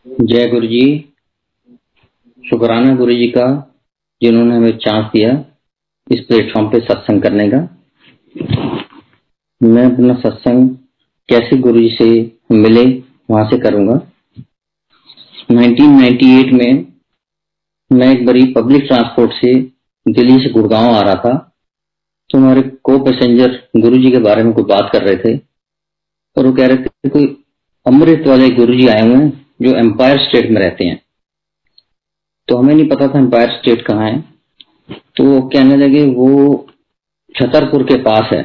जय गुरु जी। शुक्राना गुरु जी का, जिन्होंने हमें चांस दिया इस प्लेटफॉर्म पे सत्संग करने का। मैं अपना सत्संग कैसे गुरु जी से मिले वहां से करूंगा। 1998 में मैं एक बड़ी पब्लिक ट्रांसपोर्ट से दिल्ली से गुड़गांव आ रहा था, तो हमारे को पैसेंजर गुरु जी के बारे में कोई बात कर रहे थे और वो कह रहे थे कोई अमृत वाले गुरु जी आए हुए हैं जो एम्पायर स्टेट में रहते हैं। तो हमें नहीं पता था एम्पायर स्टेट कहाँ है, तो वो कहने लगे वो छतरपुर के पास है।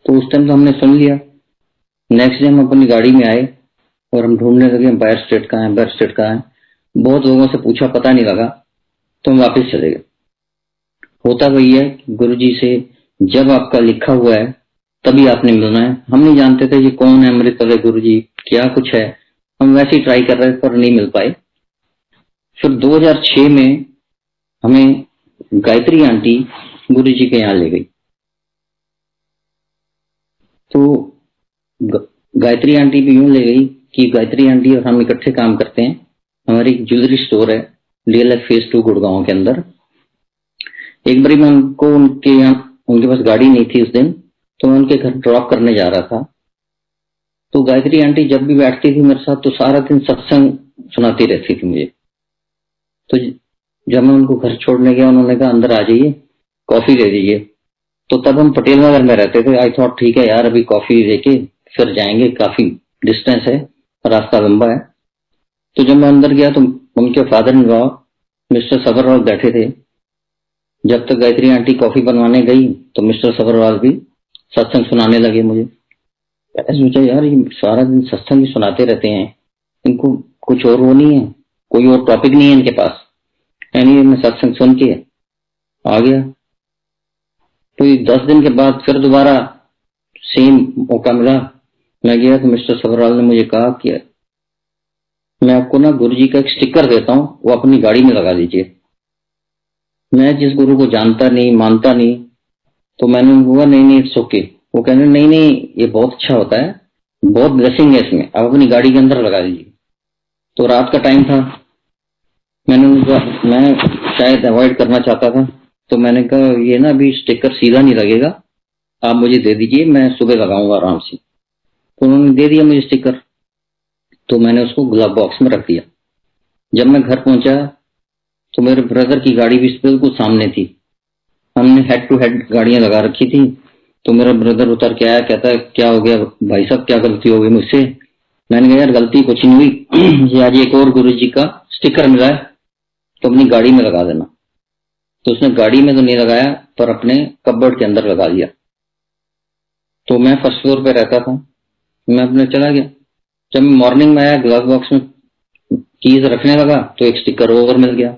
तो उस टाइम तो हमने सुन लिया। नेक्स्ट डे हम अपनी गाड़ी में आए और हम ढूंढने लगे एम्पायर स्टेट कहाँ है, एम्पायर स्टेट कहाँ है। बहुत लोगों से पूछा, पता नहीं लगा, तो हम वापस चले गए। होता वही है, गुरु जी से जब आपका लिखा हुआ है तभी आपने मिलना है। हम नहीं जानते थे ये कौन है अमृत वाले गुरु जी, क्या कुछ है। हम वैसे ही ट्राई कर रहे थे पर नहीं मिल पाए। फिर 2006 में हमें गायत्री आंटी गुरु जी के यहाँ ले गई। तो गायत्री आंटी भी यूं ले गई कि गायत्री आंटी और हम इकट्ठे काम करते हैं। हमारी एक ज्वेलरी स्टोर है DLF फेज 2 गुड़गांव के अंदर। एक बारी मैं उनको उनके यहाँ, उनके पास गाड़ी नहीं थी उस दिन, तो मैं उनके घर ड्रॉप करने जा रहा था। तो गायत्री आंटी जब भी बैठती थी मेरे साथ तो सारा दिन सत्संग सुनाती रहती थी मुझे। तो जब मैं उनको घर छोड़ने गया, उन्होंने कहा अंदर आ जाइए, कॉफी दे दीजिए। तो तब हम पटेल नगर में रहते थे। आई थॉट ठीक है यार, अभी कॉफी देके फिर जाएंगे, काफी डिस्टेंस है, रास्ता लंबा है। तो जब मैं अंदर गया तो उनके father in law mister Sabharwal बैठे थे। जब तक गायत्री आंटी कॉफी बनवाने गई तो मिस्टर सबरवाल भी सत्संग सुनाने लगे मुझे। मैंने सोचा यार ये सारा दिन सत्संग ही सुनाते रहते हैं, इनको कुछ और वो नहीं है, कोई और टॉपिक नहीं है इनके पास। यानी मैं सत्संग सुन के आ गया। तो 10 दिन के बाद फिर दोबारा सेम मौका मिला। मैं गया तो मिस्टर सबरवाल ने मुझे कहा कि मैं आपको ना गुरु जी का एक स्टिकर देता हूँ, वो अपनी गाड़ी में लगा लीजिए। मैं जिस गुरु को जानता नहीं, मानता नहीं, तो मैंने उनको नहीं नहीं इट्स ओके। वो कहने नहीं नहीं ये बहुत अच्छा होता है, बहुत ब्लेसिंग है इसमें, आप अपनी गाड़ी के अंदर लगा लीजिए। तो रात का टाइम था, मैंने उनका, मैं शायद अवॉइड करना चाहता था, तो मैंने कहा ये ना अभी स्टिकर सीधा नहीं लगेगा, आप मुझे दे दीजिए, मैं सुबह लगाऊंगा आराम से। तो उन्होंने दे दिया मुझे स्टिकर। तो मैंने उसको ग्लव बॉक्स में रख दिया। जब मैं घर पहुंचा तो मेरे ब्रदर की गाड़ी भी बिल्कुल सामने थी। हमने हेड टू हेड गाड़ियां लगा रखी थी। तो मेरा ब्रदर उतर के आया, कहता है क्या हो गया भाई साहब, क्या गलती हो गई मुझसे। मैंने कहा यार गलती कुछ नहीं हुई, ये आज एक और गुरु जी का स्टिकर मिला है तो अपनी गाड़ी में लगा देना। तो उसने गाड़ी में तो नहीं लगाया पर अपने कपबोर्ड के अंदर लगा लिया। तो मैं फर्स्ट फ्लोर पे रहता था, मैं अपने चला गया। जब मैं मॉर्निंग में आया, ग्लास बॉक्स में कीज रखने लगा तो एक स्टिकर और मिल गया।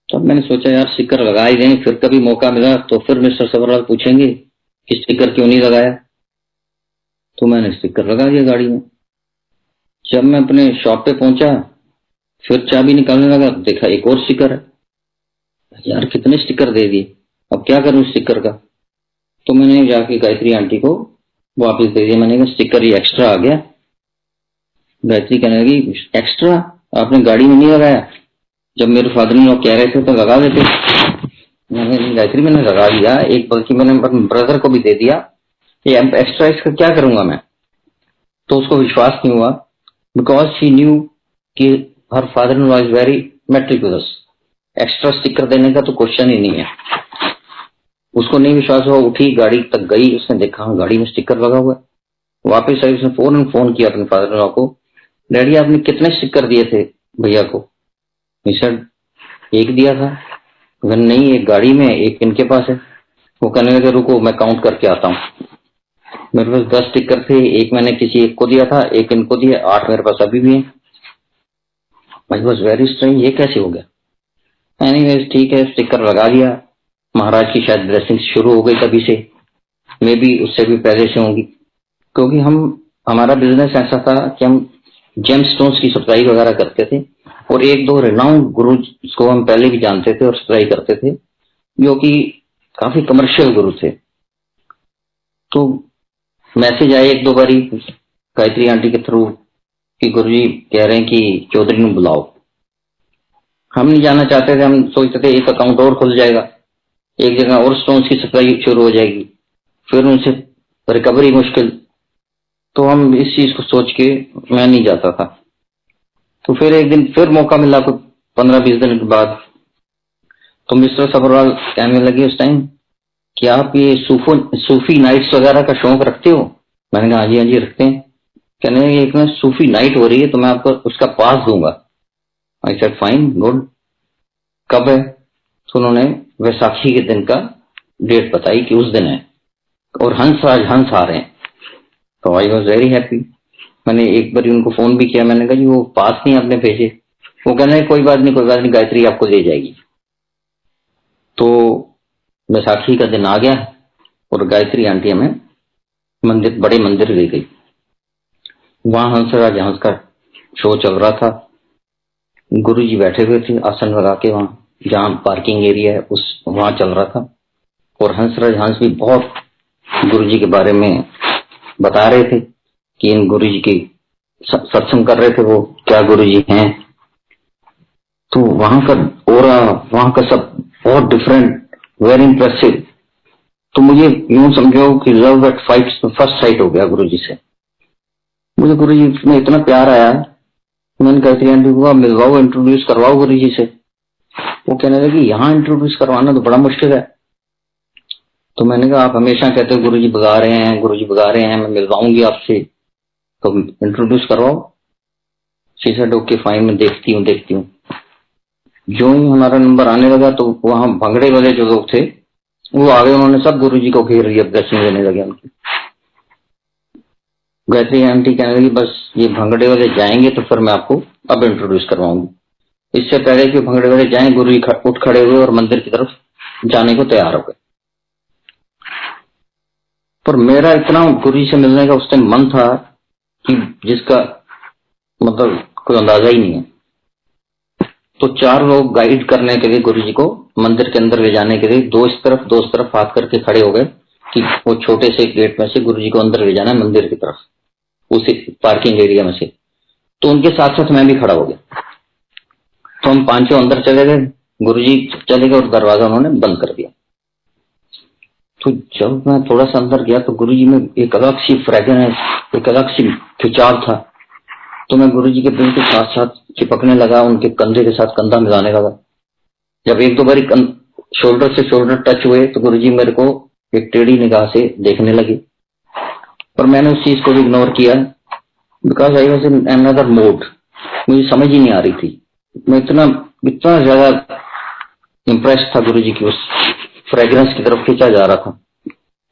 तब मैंने सोचा यार स्टिकर लगा ही दें, फिर कभी मौका मिला तो फिर मिस्टर सबरवाल पूछेंगे कि स्टिकर क्यों नहीं लगाया। तो मैंने स्टिकर लगा दिया गाड़ी में। जब मैं अपने शॉप पे पहुंचा, फिर चाबी निकालने लगा, देखा एक और स्टिकर है। यार कितने स्टिकर दे दिए, अब क्या करूं स्टिकर का। तो मैंने जाके गायत्री आंटी को वापस दे दिया। मैंने कहा स्टिकर ये एक्स्ट्रा आ गया। गायत्री कहने लगी एक्स्ट्रा आपने गाड़ी में नहीं लगाया, जब मेरे फादर इन लॉ कह रहे थे तो लगा देते। मैंने गायत्री मैंने लगा दिया एक, बल्कि मैंने अपने ब्रदर को भी दे दिया, ये एक्स्ट्रा इसका क्या करूंगा मैं। तो उसको विश्वास नहीं हुआ, बिकॉज शी न्यू कि her father in law is very meticulous. Extra sticker देने का तो क्वेश्चन ही नहीं है। उसको नहीं विश्वास हुआ, उठी गाड़ी तक गई, उसने देखा गाड़ी में स्टिकर लगा हुआ है। वापस आई, उसने फोन किया अपने फादर इन लॉ को, डैडी आपने कितने स्टिकर दिए थे भैया को। सर एक दिया था। नहीं एक गाड़ी में, एक इनके पास है। वो कहने लगे रुको मैं काउंट करके आता हूँ। मेरे पास 10 स्टिकर थे, एक मैंने किसी एक को दिया था, एक इनको दिया, 8 मेरे पास अभी भी है। आई वॉज वेरी स्ट्रेंज, ये कैसे हो गया। एनीवेज ठीक है, स्टिकर लगा दिया। महाराज की शायद ब्लेसिंग शुरू हो गई तभी से, मे बी उससे भी पहले से होंगी, क्योंकि हमारा बिजनेस ऐसा था कि हम जेम स्टोन्स की सप्लाई वगैरह करते थे और एक दो रिनाउंड गुरु को हम पहले भी जानते थे और सप्लाई करते थे, जो कि काफी कमर्शियल गुरु थे। तो मैसेज आए एक दो बारी गायत्री आंटी के थ्रू कि गुरुजी कह रहे हैं कि चौधरी ने बुलाओ। हम नहीं जाना चाहते थे, हम सोचते थे एक अकाउंट और खुल जाएगा, एक जगह और स्टोन्स की सप्लाई शुरू हो जाएगी, फिर उनसे रिकवरी मुश्किल। तो हम इस चीज को सोच के मैं नहीं जाता था। तो फिर एक दिन फिर मौका मिला कुछ 15-20 दिन के बाद, तो मिस्टर सबरवाल कहने लगे उस टाइम कि आप ये सूफी नाइट्स वगैरह का शौक रखते हो? मैंने कहा हाँ जी रखते हैं। कहने लगे एक ना सूफी नाइट हो रही है तो मैं आपको उसका पास दूंगा। आई सेड फाइन गुड, कब है? तो उन्होंने वैसाखी के दिन का डेट बताई कि उस दिन है और हंस आ रहे हैं। तो आई वॉज वेरी हैप्पी। मैंने एक बार उनको फोन भी किया, मैंने कहा जी वो पास नहीं आपने भेजे। वो कहने कोई बात नहीं, गायत्री आपको दे जाएगी। तो वैसाखी का दिन आ गया और गायत्री आंटी हमें मंदिर, बड़े मंदिर ले गई। वहां हंसराज हंस का शो चल रहा था। गुरुजी बैठे हुए थे आसन लगा के, वहां जहां पार्किंग एरिया है उस वहां चल रहा था। और हंसराज हंस भी बहुत गुरुजी के बारे में बता रहे थे कि इन गुरुजी की सत्संग कर रहे थे, वो क्या गुरुजी हैं। तो वहां का ओरा, वहां का सब बहुत डिफरेंट, वेरी इंप्रेसिव। तो मुझे यूं समझो कि लव एट फर्स्ट साइट हो गया गुरुजी से। मुझे गुरुजी में इतना प्यार आया, मैंने गायत्री आंटी को मिलवाओ, इंट्रोड्यूस करवाओ गुरुजी से। वो कहने लगी यहाँ इंट्रोड्यूस करवाना तो बड़ा मुश्किल है। तो मैंने कहा आप हमेशा कहते हो गुरुजी भगा रहे हैं, गुरुजी भगा रहे हैं, मैं मिलवाऊंगी आपसे, तो इंट्रोड्यूस करवाओ। शी सेड ओके फाइन, मैं देखती हूँ। जो ही हमारा नंबर आने लगा तो वहां भंगड़े वाले जो लोग थे वो आ गए, उन्होंने सब गुरुजी को घेर लिया, ब्लेसिंग देने लगे उनकी। गायत्री आंटी कहने लगी बस ये भंगड़े वाले जाएंगे तो फिर मैं आपको अब इंट्रोड्यूस करवाऊंगी। इससे पहले कि भंगड़े वाले जाए, गुरुजी उठ खड़े हुए और मंदिर की तरफ जाने को तैयार हो गए। पर मेरा इतना गुरुजी से मिलने का उस टाइम मन था कि जिसका मतलब कोई अंदाजा ही नहीं है। तो 4 लोग गाइड करने के लिए गुरुजी को मंदिर के अंदर ले जाने के लिए दो इस तरफ हाथ करके खड़े हो गए कि वो छोटे से गेट में से गुरुजी को अंदर ले जाना है मंदिर की तरफ, उसी पार्किंग एरिया में से। तो उनके साथ साथ मैं भी खड़ा हो गया। तो हम 5 अंदर चले गए, गुरुजी चले गए और दरवाजा उन्होंने बंद कर दिया। तो जब मैं थोड़ा सा अंदर गया तो गुरुजी में एक अलग सी फ्रेग्रेंस, एक अलग सी खिंचाव था। तो मैं गुरुजी के बिल्कुल साथ साथ चिपकने लगा, उनके कंधे के साथ कंधा मिलाने लगा। जब 1-2 बारी शोल्डर से शोल्डर टच हुए तो गुरुजी मेरे को एक टेढ़ी निगाह से देखने लगे, पर मैंने उस चीज को भी इग्नोर किया because I was in another mode. मुझे समझ ही नहीं आ रही थी, मैं इतना ज्यादा इम्प्रेस था गुरुजी की उस फ्रेग्रेंस की तरफ खींचा जा रहा था।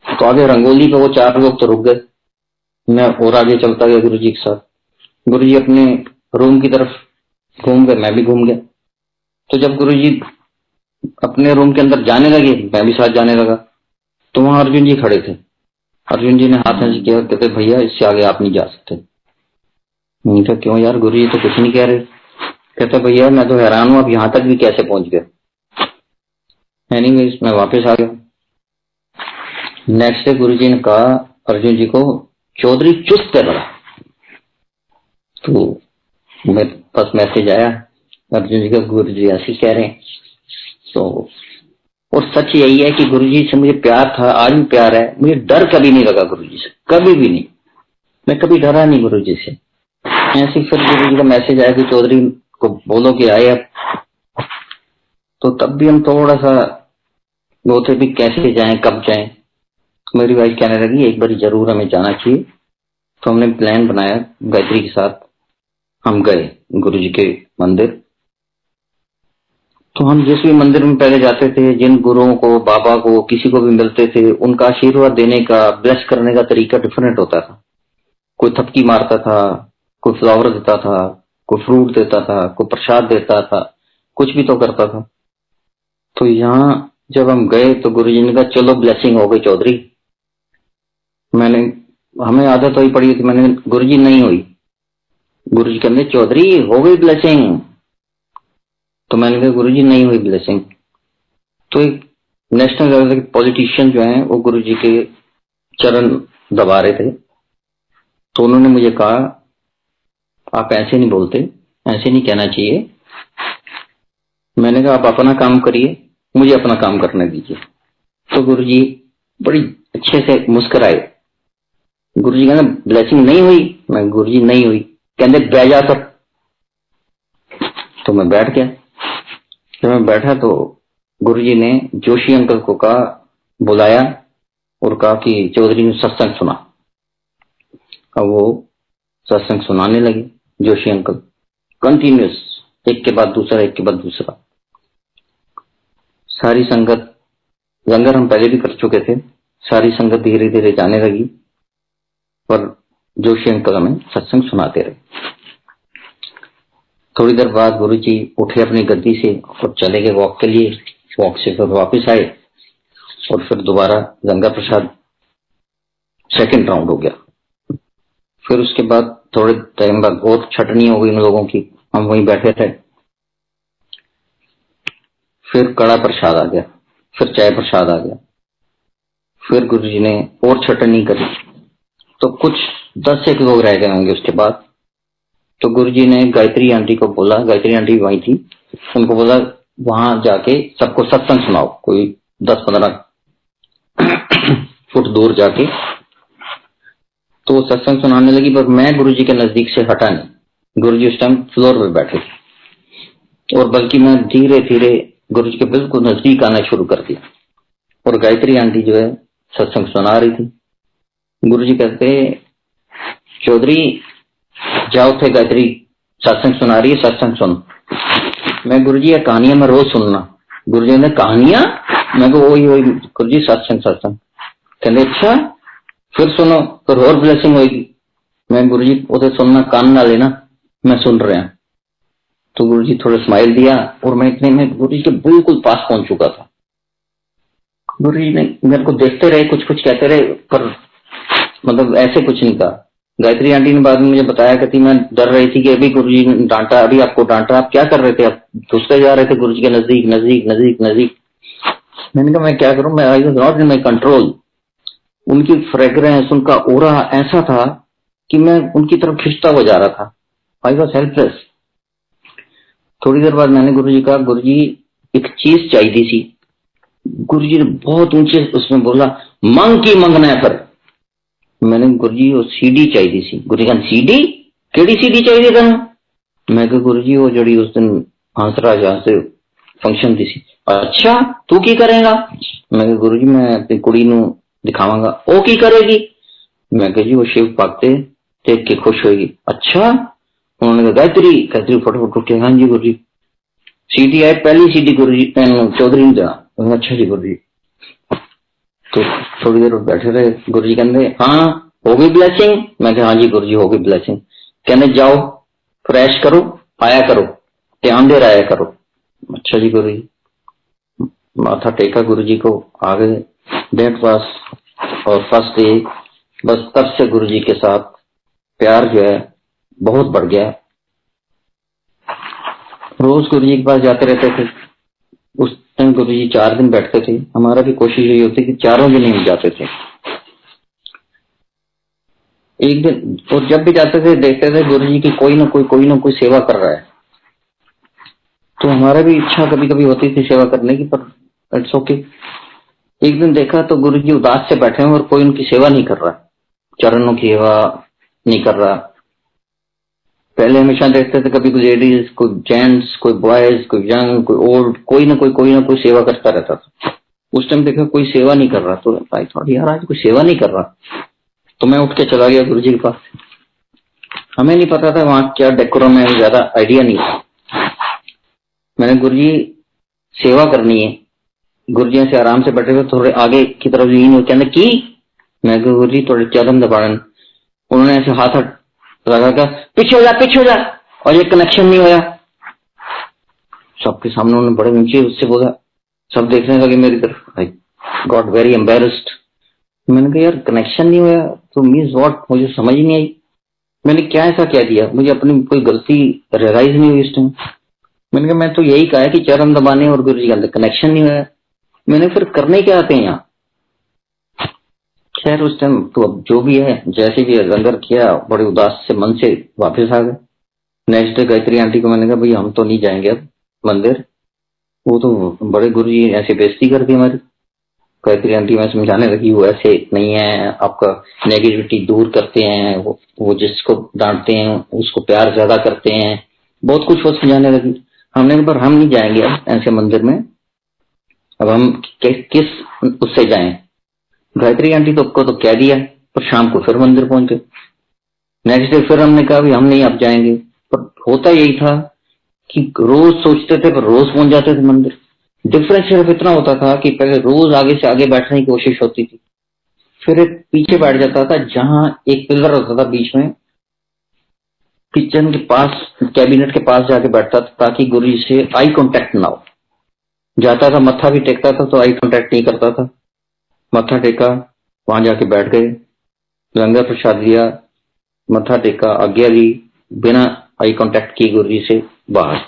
तो आगे रंगोली पे वो 4 लोग तो रुक गए, मैं और आगे चलता गया गुरुजी के साथ। गुरुजी अपने रूम की तरफ घूम गए, मैं भी घूम गया। तो जब गुरुजी अपने रूम के अंदर जाने लगे, मैं भी साथ जाने लगा। तो वहां अर्जुन जी खड़े थे। अर्जुन जी ने हाथ ऐसे किया, कहते भैया इससे आगे आप नहीं जा सकते। मैंने कहा क्यों यार, गुरुजी तो कुछ नहीं कह रहे। कहते भैया मैं तो हैरान हूं आप यहाँ तक भी कैसे पहुंच गए। एनीवेज मैं वापस आ गया। नेक्स्ट डे गुरुजी ने कहा अर्जुन जी को, चौधरी चुस्त है बड़ा। तो मेरे पास मैसेज आया अर्जुन जी का, गुरुजी ऐसे कह रहे हैं। तो और सच यही है कि गुरुजी से मुझे प्यार था, आज भी प्यार है। मुझे डर कभी नहीं लगा गुरुजी से, कभी भी नहीं। मैं कभी डरा नहीं गुरुजी से। ऐसे फिर गुरुजी का मैसेज आया कि चौधरी को बोलो कि आए अब। तो तब भी हम थोड़ा सा वो थे भी कैसे जाएं, कब जाएं। तो मेरी वाइफ कहने लगी एक बार जरूर हमें जाना चाहिए। तो हमने प्लान बनाया गायत्री के साथ, हम गए गुरुजी के मंदिर। तो हम जिस भी मंदिर में पहले जाते थे, जिन गुरुओं को, बाबा को, किसी को भी मिलते थे, उनका आशीर्वाद देने का, ब्लेस करने का तरीका डिफरेंट होता था। कोई थपकी मारता था, कोई फ्लावर देता था, कोई फ्रूट देता था, कोई प्रसाद देता था, कुछ भी तो करता था। तो यहाँ जब हम गए तो गुरुजी ने कहा चलो ब्लेसिंग हो गई चौधरी। हमें आदत हुई पड़ी थी, मैंने गुरुजी नहीं हुई। गुरुजी कहते चौधरी हो गई ब्लेसिंग। तो मैंने कहा गुरुजी नहीं हुई ब्लेसिंग। तो एक नेशनल लेवल के पॉलिटिशियन जो हैं वो गुरुजी के चरण दबा रहे थे। तो उन्होंने मुझे कहा आप ऐसे नहीं बोलते, ऐसे नहीं कहना चाहिए। मैंने कहा आप अपना काम करिए, मुझे अपना काम करने दीजिए। तो गुरुजी बड़ी अच्छे से मुस्कुराए। गुरुजी कहते ब्लेसिंग नहीं हुई? मैं गुरुजी नहीं हुई। कहते बैठ जा कर। तो मैं बैठ गया। जब मैं बैठा तो गुरुजी ने जोशी अंकल को कहा, बुलाया और कहा कि चौधरी ने सत्संग सुना। अब वो सत्संग सुनाने लगे जोशी अंकल, कंटिन्यूस, एक के बाद दूसरा, एक के बाद दूसरा। सारी संगत, लंगर हम पहले भी कर चुके थे, सारी संगत धीरे धीरे जाने लगी, पर जोशी अंकल हमें सत्संग सुनाते रहे। थोड़ी देर बाद गुरुजी उठे अपनी गद्दी से और चले गए वॉक के लिए। वॉक से फिर वापस आए और फिर दोबारा लंगर प्रसाद सेकंड राउंड हो गया। फिर उसके बाद थोड़े टाइम बाद और छटनी हो गई उन लोगों की, हम वहीं बैठे थे। फिर कड़ा प्रसाद आ गया, फिर चाय प्रसाद आ गया। फिर गुरुजी ने और छटनी करी, तो कुछ 10 एक लोग रह गए होंगे उसके बाद। तो गुरुजी ने गायत्री आंटी को बोला, गायत्री आंटी वहीं थी, उनको बोला वहां जाके सबको सत्संग सुनाओ, कोई 10-15 फुट दूर जाके। तो वो सत्संग सुनाने लगी, पर मैं गुरुजी के नजदीक से हटा नहीं। गुरुजी उस टाइम फ्लोर पे बैठे थे और बल्कि मैं धीरे धीरे गुरुजी के बिल्कुल नजदीक आना शुरू कर दिया। और गायत्री आंटी जो है सत्संग सुना रही थी। गुरुजी कहते चौधरी जाओ थे, गायत्री सत्संग सुना रही है, सत्संग सुन। मैं गुरुजी ये कहानियां मैं रोज सुनना। गुरुजी ने कहानियां? मैं को वही गुरुजी सत्संग सत्संग। कहते अच्छा फिर सुनो, फिर और ब्लेसिंग होगी। मैं गुरुजी उधर सुनना, कान ना लेना, मैं सुन रहा। तो गुरुजी थोड़ा स्माइल दिया और मैं इतने में गुरुजी के बिल्कुल पास पहुंच चुका था। गुरुजी ने मेरे को देखते रहे, कुछ कुछ कहते रहे, पर मतलब ऐसे कुछ नहीं कहा। गायत्री आंटी ने बाद में मुझे बताया, कहती मैं डर रही थी कि अभी गुरुजी ने डांटा, अभी आपको डांटा, आप क्या कर रहे थे? आप घुसते जा रहे थे गुरुजी के नजदीक नजदीक नजदीक नजदीक। मैंने कहा मैं क्या करूं, मैं I was not in my control. उनकी फ्रेग्रेंस, उनका ओरा ऐसा था कि मैं उनकी तरफ खिंचता हुआ जा रहा था। I was helpless. थोड़ी देर बाद मैंने गुरुजी कहा, गुरुजी एक चीज चाहिए थी। गुरुजी ने बहुत ऊंचे उसमें बोला, मांग की मंगना है। पर मैंने गुरुजी वो सीडी चाहिए थी। गुरुजी कहते सीडी? केड़ी सीडी चाहिए था? मैं कहा गुरुजी वो जड़ी उस दिन हंसराज से फंक्शन थी सी। अच्छा तू की करेगा? मैं कहा गुरुजी मैं अपनी कुड़ी नू दिखावांगा। ओ की करेगी? मैं कहा जी वो शिव भक्ते देख के खुश होगी। अच्छा? उन्होंने कहा गायत्री, गायत्री फटाफट उठ के हाँ जी गुरुजी सीडी है, पहली सीडी गुरुजी चौधरी ने देना। अच्छा जी गुरुजी। तो थोड़ी देर बैठे रहे। गुरुजी कहते हाँ हो गई ब्लेसिंग? मैं कहा हाँ जी गुरुजी हो गई ब्लेसिंग। कहने जाओ फ्रेश करो, आया करो, ध्यान दे आया करो। अच्छा जी गुरुजी। माथा टेका गुरुजी को, आ गए डेट पास और फर्स्ट डे। बस तब से गुरुजी के साथ प्यार जो है बहुत बढ़ गया। रोज गुरुजी के पास जाते रहते थे। उस टाइम गुरुजी 4 दिन बैठते थे। हमारा भी कोशिश यही होती कि 4 दिन ही जाते थे। एक दिन और जब भी जाते थे देखते थे गुरुजी की कोई ना कोई सेवा कर रहा है। तो हमारा भी इच्छा कभी कभी होती थी सेवा करने की, पर इट्स ओके। एक दिन देखा तो गुरुजी उदास से बैठे हैं और कोई उनकी सेवा नहीं कर रहा, चरणों की सेवा नहीं कर रहा। पहले हमेशा देखते थे कभी कोई लेडीज, कोई जेंट्स, कोई बॉयज, कोई यंग, कोई ओल्ड, कोई ना कोई सेवा करता रहता था। उस टाइम देखा कोई सेवा नहीं कर रहा, तो आई थॉट यार आज कोई सेवा नहीं कर रहा। तो मैं उठ के चला गया गुरुजी के पास। हमें नहीं पता था वहां क्या डेकोरम है, ज्यादा आइडिया नहीं था। मैंने गुरुजी सेवा करनी है। गुरुजी से आराम से बैठे हुए थोड़े आगे की तरफ लीन कहने की। मैं गुरुजी थोड़े चरण दबाड़न। उन्होंने ऐसे हाथ लगा कर पीछे हो जा, और ये कनेक्शन नहीं होया। सबके सामने उन्होंने बड़े ऊंचे उससे बोला, सब देखने लगे मेरी तरफ। I got very embarrassed. मैंने कहा यार कनेक्शन नहीं हुआ तो मीन्स व्हाट, मुझे समझ ही नहीं आई। मैंने क्या ऐसा क्या दिया, मुझे अपनी कोई गलती रियलाइज नहीं हुई इस टाइम। मैंने कहा मैं तो यही कहा कि चरण दबाने और गुरुजी के अंदर कनेक्शन नहीं हुआ। मैंने फिर करने क्या आते हैं यहाँ। खैर उस टाइम तो अब जो भी है जैसे भी लंगर किया, बड़े उदास से मन से वापस आ गए। नेक्स्ट डे गायत्री आंटी को मैंने कहा भाई हम तो नहीं जाएंगे अब मंदिर, वो तो बड़े गुरुजी ऐसे बेइज्जती कर दी हमारी। गायत्री आंटी मैं समझाने लगी वो ऐसे नहीं है, आपका नेगेटिविटी दूर करते हैं, वो जिसको डांटते हैं उसको प्यार ज्यादा करते हैं, बहुत कुछ वो समझाने लगी। हमने कहा पर हम नहीं जाएंगे अब ऐसे मंदिर में, अब हम किस उससे जाएं। गायत्री आंटी तो को तो कह दिया, पर शाम को फिर मंदिर पहुंचे। नेक्स्ट डे फिर हमने कहा भी हम नहीं अब जाएंगे, पर होता यही था कि रोज सोचते थे पर रोज पहुंच जाते थे मंदिर। डिफरेंस सिर्फ इतना होता था कि पहले रोज आगे से आगे बैठने की कोशिश होती थी, फिर एक पीछे बैठ जाता था जहां एक पिलर होता था बीच में, किचन के पास कैबिनेट के पास जाके बैठता था ताकि गुरु जी से आई कांटेक्ट ना हो। जाता था मत्था भी टेकता था तो आई कांटेक्ट नहीं करता था, मत्था टेका, वहां जाके बैठ गए, लंगर प्रसाद लिया, मत्था टेका, आज्ञा ली, बिना आई कांटेक्ट किए गुरु जी से बाहर।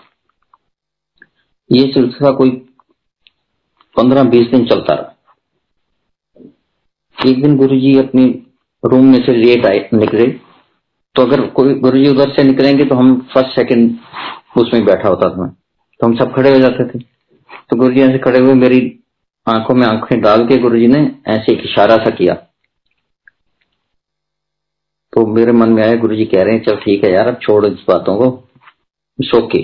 ये सिलसिला कोई 15-20 दिन चलता रहा। एक दिन गुरुजी अपनी रूम में से लेट आए निकले, तो अगर कोई गुरुजी उधर से निकलेंगे तो हम फर्स्ट सेकंड उसमें बैठा होता था, तो हम सब खड़े हो जाते थे। तो गुरुजी ऐसे खड़े हुए मेरी आंखों में आंखें डाल के गुरुजी ने ऐसे एक इशारा सा किया, तो मेरे मन में आया गुरुजी कह रहे हैं चल ठीक है यार अब छोड़ इस बातों को, इट्स ओके।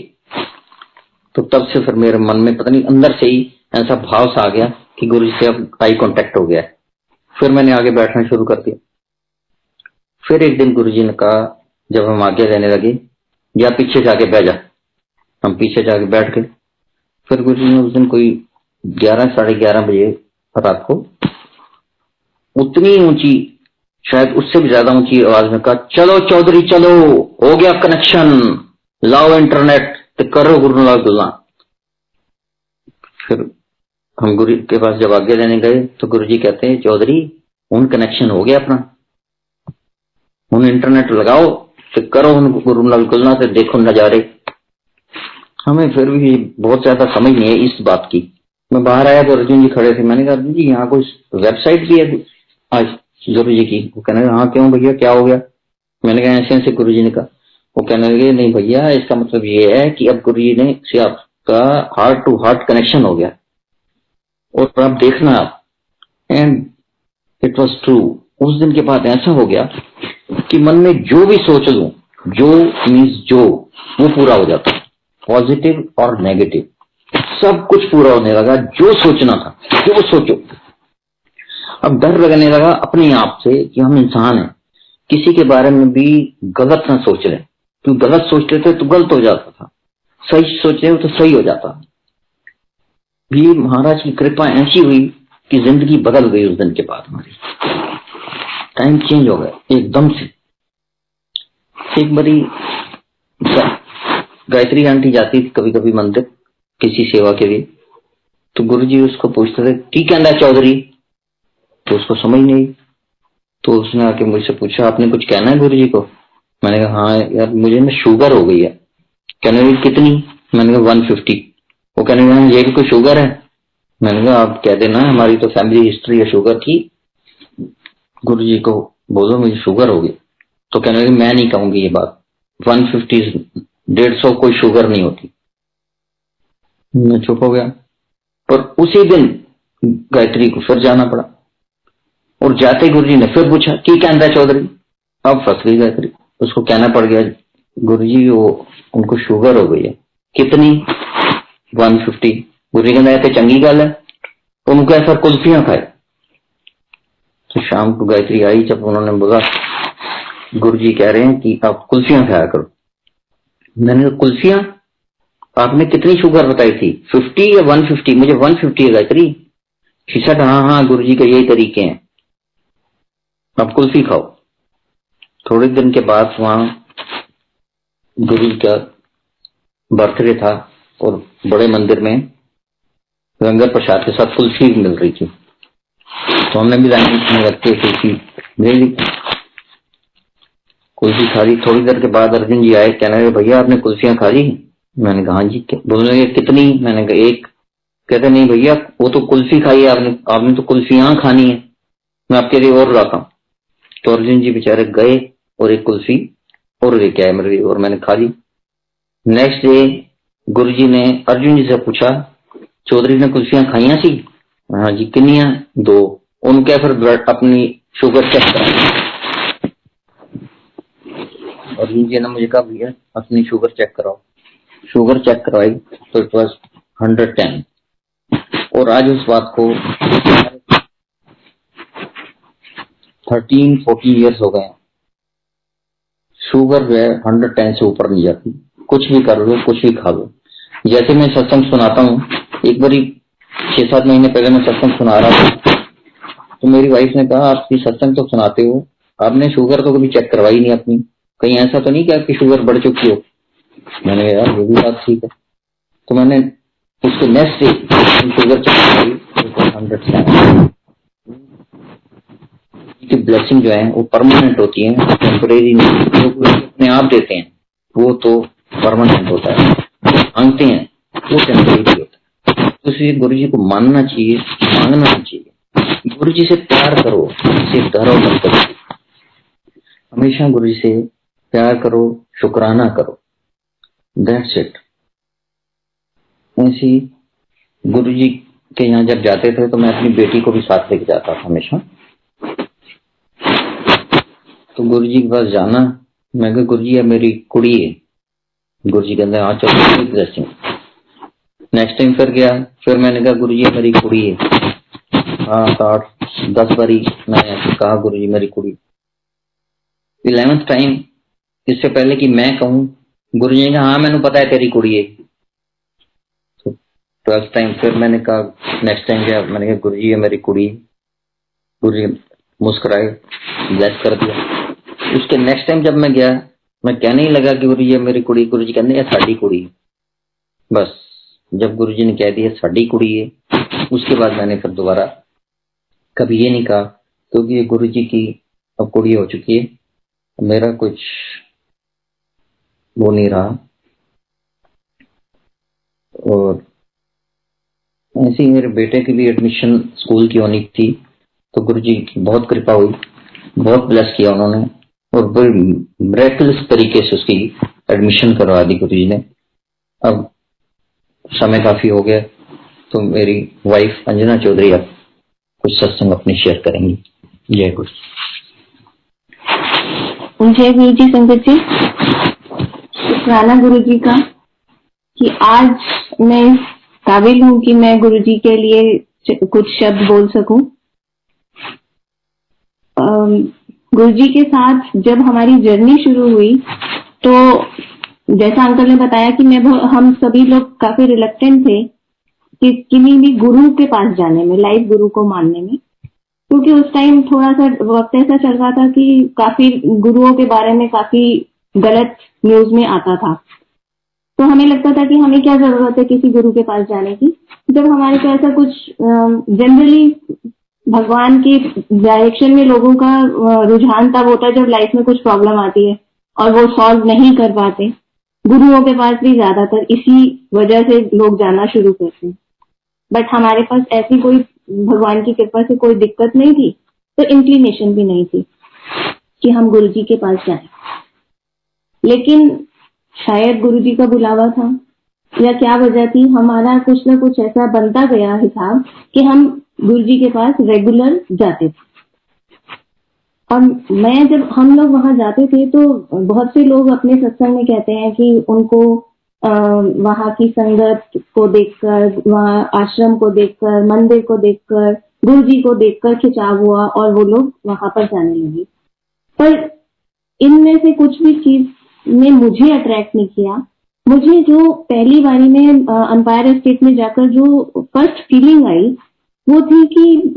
तो तब से फिर मेरे मन में पता नहीं अंदर से ही ऐसा भाव सा आ गया कि गुरुजी से अब आई कांटेक्ट हो गया। फिर मैंने आगे बैठना शुरू कर दिया। फिर एक दिन गुरुजी ने कहा, जब हम आगे रहने लगे, या पीछे जाके बैठ जा। हम पीछे जाके बैठ गए। फिर गुरुजी ने उस दिन कोई 11-11:30 बजे रात को उतनी ऊंची, शायद उससे भी ज्यादा ऊंची आवाज में कहा, चलो चौधरी चलो, हो गया कनेक्शन, लाओ इंटरनेट तो करो गुरुलाल गुल्ला। फिर हम गुरु के पास जब आगे लेने गए तो गुरुजी कहते हैं चौधरी उन कनेक्शन हो गया अपना, उन इंटरनेट लगाओ तो करो उन गुरुलाल गुल्ला तो देखो नजारे। हमें फिर भी बहुत ज्यादा समझ नहीं है इस बात की। मैं बाहर आया तो अर्जुन जी खड़े थे, मैंने कहा अर्जुन जी यहाँ कोई वेबसाइट भी है आज गुरु जी की? वो कहने लगे हाँ क्यों भैया क्या हो गया? मैंने कहा ऐसे ऐसे गुरु जी ने कहा। वो कहने लगे नहीं भैया इसका मतलब ये है कि अब गुरु जी ने से आपका हार्ट टू हार्ट कनेक्शन हो गया और अब देखना आप। And it was true. उस दिन के बाद ऐसा हो गया कि मन में जो भी सोच लूं, जो मीन्स जो, वो पूरा हो जाता, पॉजिटिव और नेगेटिव सब कुछ पूरा होने लगा। जो सोचना था जो सोचो। अब डर लगने लगा अपने आप से कि हम इंसान हैं, किसी के बारे में भी गलत ना सोच रहे, क्योंकि गलत सोचते थे तो गलत हो जाता था, सही सोचे तो सही हो जाता। भी महाराज की कृपा ऐसी हुई कि जिंदगी बदल गई। उस दिन के बाद हमारी टाइम चेंज हो गया एकदम से। एक बारी गायत्री आंटी जाती थी कभी कभी मंदिर किसी सेवा के लिए, तो गुरुजी उसको पूछते थे की कहना चौधरी, तो उसको समझ नहीं। तो उसने आके मुझसे पूछा आपने कुछ कहना है गुरुजी को? मैंने कहा हाँ यार मुझे ना शुगर हो गई है। कहने लगी कितनी? मैंने कहा 150। वो कहने लगा ये भी कोई शुगर है? मैंने कहा आप कह देना हमारी तो फैमिली हिस्ट्री है शुगर की, गुरुजी को बोलो मुझे शुगर हो गई। तो कहने लगी मैं नहीं कहूंगी ये बात, 150 150 कोई शुगर नहीं होती। मैं चुप हो गया। पर उसी दिन गायत्री को फिर जाना पड़ा और जाते गुरुजी ने फिर पूछा की कहता है चौधरी। अब फंस गई गायत्री, उसको कहना पड़ गया गुरुजी वो उनको शुगर हो गई है। कितनी? 150। गुरुजी कहना है चंगी गल है, उनको ऐसा कुल्फियां खाए। तो शाम को गायत्री आई, जब उन्होंने बोला गुरुजी कह रहे हैं कि आप कुल्फियां खाया करो। मैंने कहा कुल्फियां? आपने कितनी शुगर बताई थी, 50 या 150? मुझे 150 है गायत्री। शीशा हाँ गुरुजी के यही तरीके हैं, आप कुल्फी खाओ। थोड़े दिन के बाद वहां गुरु का बर्थडे था और बड़े मंदिर में लंगर प्रसाद के साथ कुल्फी मिल रही थी, तो हमने भी लाइन में रख के कुल्फी ले ली। कुल्फी खा ली। थोड़ी देर के बाद अर्जुन जी आए, कहने लगे भैया आपने कुल्फियां खा ली? मैंने कहा हाँ जी। बोलने लगे कितनी? मैंने कहा एक। कहते नहीं भैया वो तो कुल्फी खाई है आपने, आपने तो कुल्फियां खानी है, मैं आपके लिए और लाता हूं। तो अर्जुन जी बेचारे गए और एक कुल्फी और लेके आए मेरे लिए और मैंने खा ली। नेक्स्ट डे गुरुजी ने अर्जुन जी से पूछा, चौधरी ने कुल्फियां खाइया सी? हाँ जी। किन्नियां? 2। उनके फिर अपनी शुगर चेक कराई। अर्जुन जी ने मुझे कहा, भैया अपनी शुगर चेक कराओ। शुगर चेक करवाई तो इट वॉज 110। और आज उस बात को 13-14 ईयर्स हो गए। शुगर जो है 110 से ऊपर नहीं जाती, कुछ भी कर लो, कुछ भी खा लो। जैसे मैं सत्संग सुनाता हूँ, एक बारी 6-7 महीने पहले मैं सत्संग सुना रहा था, तो मेरी वाइफ ने कहा, आप सत्संग तो सुनाते हो, आपने शुगर तो कभी चेक करवाई नहीं अपनी, कहीं ऐसा तो नहीं कि आपकी शुगर बढ़ चुकी हो? मैंने कहा, यार ये भी बात ठीक है। तो मैंने उसके नेक्स्ट डे शुगर चेक करवाई, 100। की ब्लेसिंग जो है वो परमानेंट होती है, टेम्परेरी नहीं। जो अपने आप देते हैं वो तो परमानेंट होता है, मांगते हैं वो टेम्परेरी होता है। तो इसलिए गुरु जी को मानना चाहिए, मांगना चाहिए। गुरु जी से प्यार करो, सिर्फ डरो मत करो। हमेशा गुरु जी से प्यार करो, शुक्राना करो, दैट्स इट। ऐसी गुरु जी के यहाँ जब जाते थे तो मैं अपनी बेटी को भी साथ लेके जाता था हमेशा। तो गुरु जी के पास जाना, मैं कहा, गुरु जी ये मेरी कुड़ी है। गुरु जी कहते हैं, हाँ चलो ब्लेसिंग। नेक्स्ट टाइम फिर गया, फिर मैंने कहा, गुरु जी मेरी कुड़ी है। हाँ 8-10 बारी मैंने ऐसे कहा, गुरु जी मेरी कुड़ी। 11th टाइम, इससे पहले कि मैं कहूँ, गुरु जी ने कहा, हाँ मैंने पता है तेरी कुड़ी है। तो 12th टाइम फिर मैंने कहा, नेक्स्ट टाइम गया, मैंने कहा, गुरु जी ये मेरी कुड़ी है। गुरु जी मुस्कुराए, ब्लेस कर दिया। उसके नेक्स्ट टाइम जब मैं गया, मैं कहने ही लगा कि गुरु जी मेरी कुड़ी, गुरु जी कहते हैं साड़ी कुड़ी। बस जब गुरु जी ने कह दिया साड़ी कुड़ी है, उसके बाद मैंने फिर दोबारा कभी ये नहीं कहा, क्योंकि ये गुरु जी की अब कुड़ी हो चुकी है, मेरा कुछ वो नहीं रहा। और ऐसे ही मेरे बेटे की भी एडमिशन स्कूल की होनी थी, तो गुरु जी की बहुत कृपा हुई, बहुत ब्लेस किया उन्होंने, और बड़ी मिरेकलस तरीके से उसकी एडमिशन करवा दी गुरु जी ने। अब समय काफी हो गया, तो मेरी वाइफ अंजना चौधरी अब कुछ सत्संग अपने शेयर करेंगी। जय गुरु। जय गुरु जी। संगत जी, शुक्राना गुरु जी का कि आज मैं काबिल हूँ कि मैं गुरु जी के लिए कुछ शब्द बोल सकूं। गुरु जी के साथ जब हमारी जर्नी शुरू हुई, तो जैसा अंकल ने बताया कि हम सभी लोग काफी रिलक्टेंट थे कि किसी भी गुरु के पास जाने में, लाइव गुरु को मानने में, क्योंकि उस टाइम थोड़ा सा वक्त ऐसा चल रहा था कि काफी गुरुओं के बारे में काफी गलत न्यूज में आता था। तो हमें लगता था कि हमें क्या जरूरत है किसी गुरु के पास जाने की, जब हमारे को ऐसा कुछ जनरली भगवान की डायरेक्शन में लोगों का रुझान तब होता है जब लाइफ में कुछ प्रॉब्लम आती है और वो सॉल्व नहीं कर पाते। गुरुओं के पास भी ज्यादातर इसी वजह से लोग जाना शुरू करते हैं। बट हमारे पास ऐसी कोई भगवान की कृपा से कोई दिक्कत नहीं थी, तो इंक्लिनेशन भी नहीं थी कि हम गुरु जी के पास जाएं। लेकिन शायद गुरु जी का बुलावा था या क्या वजह थी, हमारा कुछ ना कुछ ऐसा बनता गया हिसाब कि हम गुरु जी के पास रेगुलर जाते थे। और जब हम लोग वहां जाते थे तो बहुत से लोग अपने सत्संग में कहते हैं कि उनको वहां की संगत को देखकर, वहां आश्रम को देखकर, मंदिर को देखकर, गुरु जी को देखकर खिंचाव हुआ और वो लोग वहां पर जाने लगे। पर इनमें से कुछ भी चीज ने मुझे अट्रैक्ट नहीं किया। मुझे जो पहली बारी में एम्पायर एस्टेट में जाकर जो फर्स्ट फीलिंग आई वो थी कि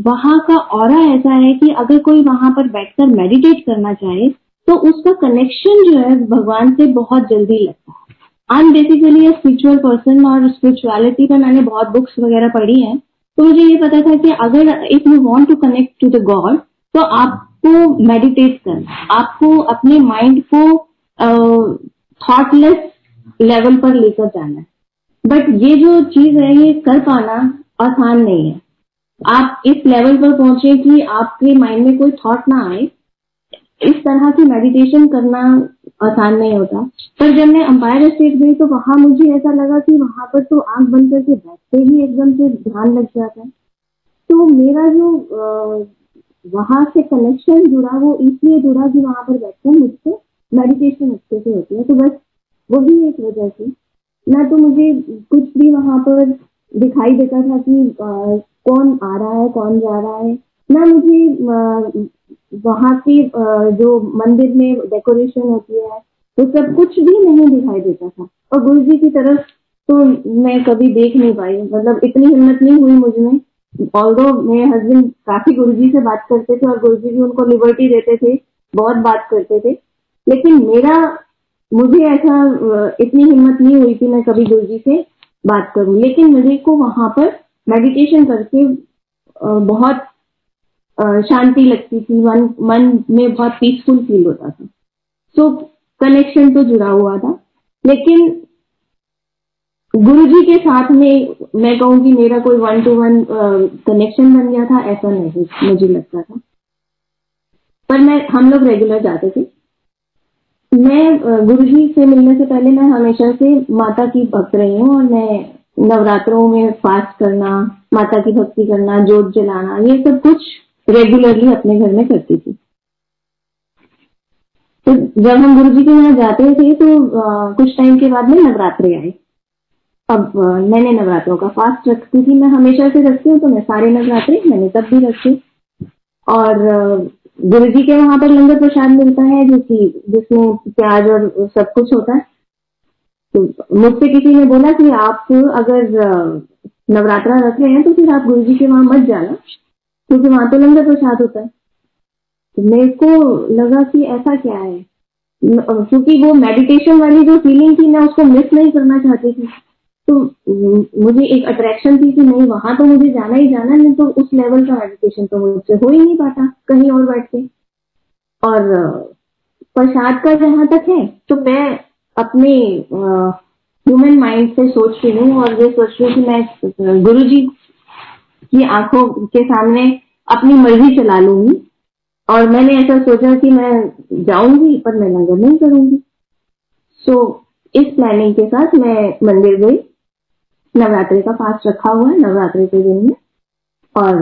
वहां का ऑरा ऐसा है कि अगर कोई वहां पर बैठकर मेडिटेट करना चाहे तो उसका कनेक्शन जो है भगवान से बहुत जल्दी लगता है। I am basically a spiritual person और स्पिरिचुअलिटी पर मैंने बहुत बुक्स वगैरह पढ़ी हैं, तो मुझे ये पता था कि अगर if you want to connect to the god तो आपको मेडिटेट करना, आपको अपने माइंड को थॉटलेस लेवल पर लेकर जाना है। बट ये जो चीज है ये कर पाना आसान नहीं है। आप इस लेवल पर पहुंचे कि आपके माइंड में कोई थॉट ना आए, इस तरह की मेडिटेशन करना आसान नहीं होता। पर जब मैं अंपायर एस्टेट गई तो वहां मुझे ऐसा लगा कि वहां पर तो आंख बंद करके बैठते ही एकदम से ध्यान लग जाता है। तो मेरा जो वहां से कनेक्शन जुड़ा वो इसलिए जुड़ा कि वहां पर बैठकर मुझसे मेडिटेशन अच्छे से होती है। तो बस वही एक वजह थी। ना तो मुझे कुछ भी वहां पर दिखाई देता था कि कौन आ रहा है कौन जा रहा है, ना मुझे वहां की जो मंदिर में डेकोरेशन होती है वो सब कुछ भी नहीं दिखाई देता था। और गुरु जी की तरफ तो मैं कभी देख नहीं पाई, मतलब इतनी हिम्मत नहीं हुई मुझ में। ऑल्दो मेरे हस्बैंड काफी गुरु जी से बात करते थे और गुरु जी भी उनको लिबर्टी देते थे, बहुत बात करते थे, लेकिन मुझे ऐसा इतनी हिम्मत नहीं हुई कि मैं कभी गुरु जी से बात करूं। लेकिन मुझे को वहां पर मेडिटेशन करके बहुत शांति लगती थी, मन में बहुत पीसफुल फील होता था। सो कनेक्शन तो जुड़ा हुआ था, लेकिन गुरुजी के साथ में मैं कहूँ कि मेरा कोई 1-to-1 कनेक्शन बन गया था, ऐसा नहीं मुझे लगता था। पर हम लोग रेगुलर जाते थे। मैं गुरुजी से मिलने से पहले मैं हमेशा से माता की भक्त रही हूँ और मैं नवरात्रों में फास्ट करना, माता की भक्ति करना, जोत जलाना, ये सब कुछ रेगुलरली अपने घर में करती थी। तो जब हम गुरुजी के यहाँ जाते थे तो कुछ टाइम के बाद में नवरात्रे आए। अब मैंने नवरात्रों का फास्ट रखती थी, मैं हमेशा से रखती हूँ, तो मैं सारे नवरात्रे मैंने तब भी रखे। और गुरुजी के वहां पर लंगर प्रसाद मिलता है जिसमें प्याज और सब कुछ होता है। तो मुझसे किसी ने बोला कि आप अगर नवरात्रा रख रहे हैं तो फिर आप गुरुजी के वहां मत जाना, क्योंकि वहां तो लंगर प्रसाद होता है। तो मेरे को लगा कि ऐसा क्या है, क्योंकि वो मेडिटेशन वाली जो फीलिंग थी मैं उसको मिस नहीं करना चाहती थी। तो मुझे एक अट्रैक्शन थी कि नहीं, वहां तो मुझे जाना ही जाना, नहीं तो उस लेवल का मेडिटेशन तो मुझसे हो ही नहीं पाता कहीं और बैठ के। और प्रसाद का जहां तक है तो मैं अपने ह्यूमन माइंड से सोच रही हूँ और ये सोच रही हूँ कि मैं गुरुजी की आंखों के सामने अपनी मर्जी चला लूंगी। और मैंने ऐसा सोचा कि मैं जाऊंगी पर मैं लंगर नहीं करूंगी। सो इस प्लानिंग के साथ मैं मंदिर गई। नवरात्रि का फास्ट रखा हुआ है नवरात्रि के दिन में, और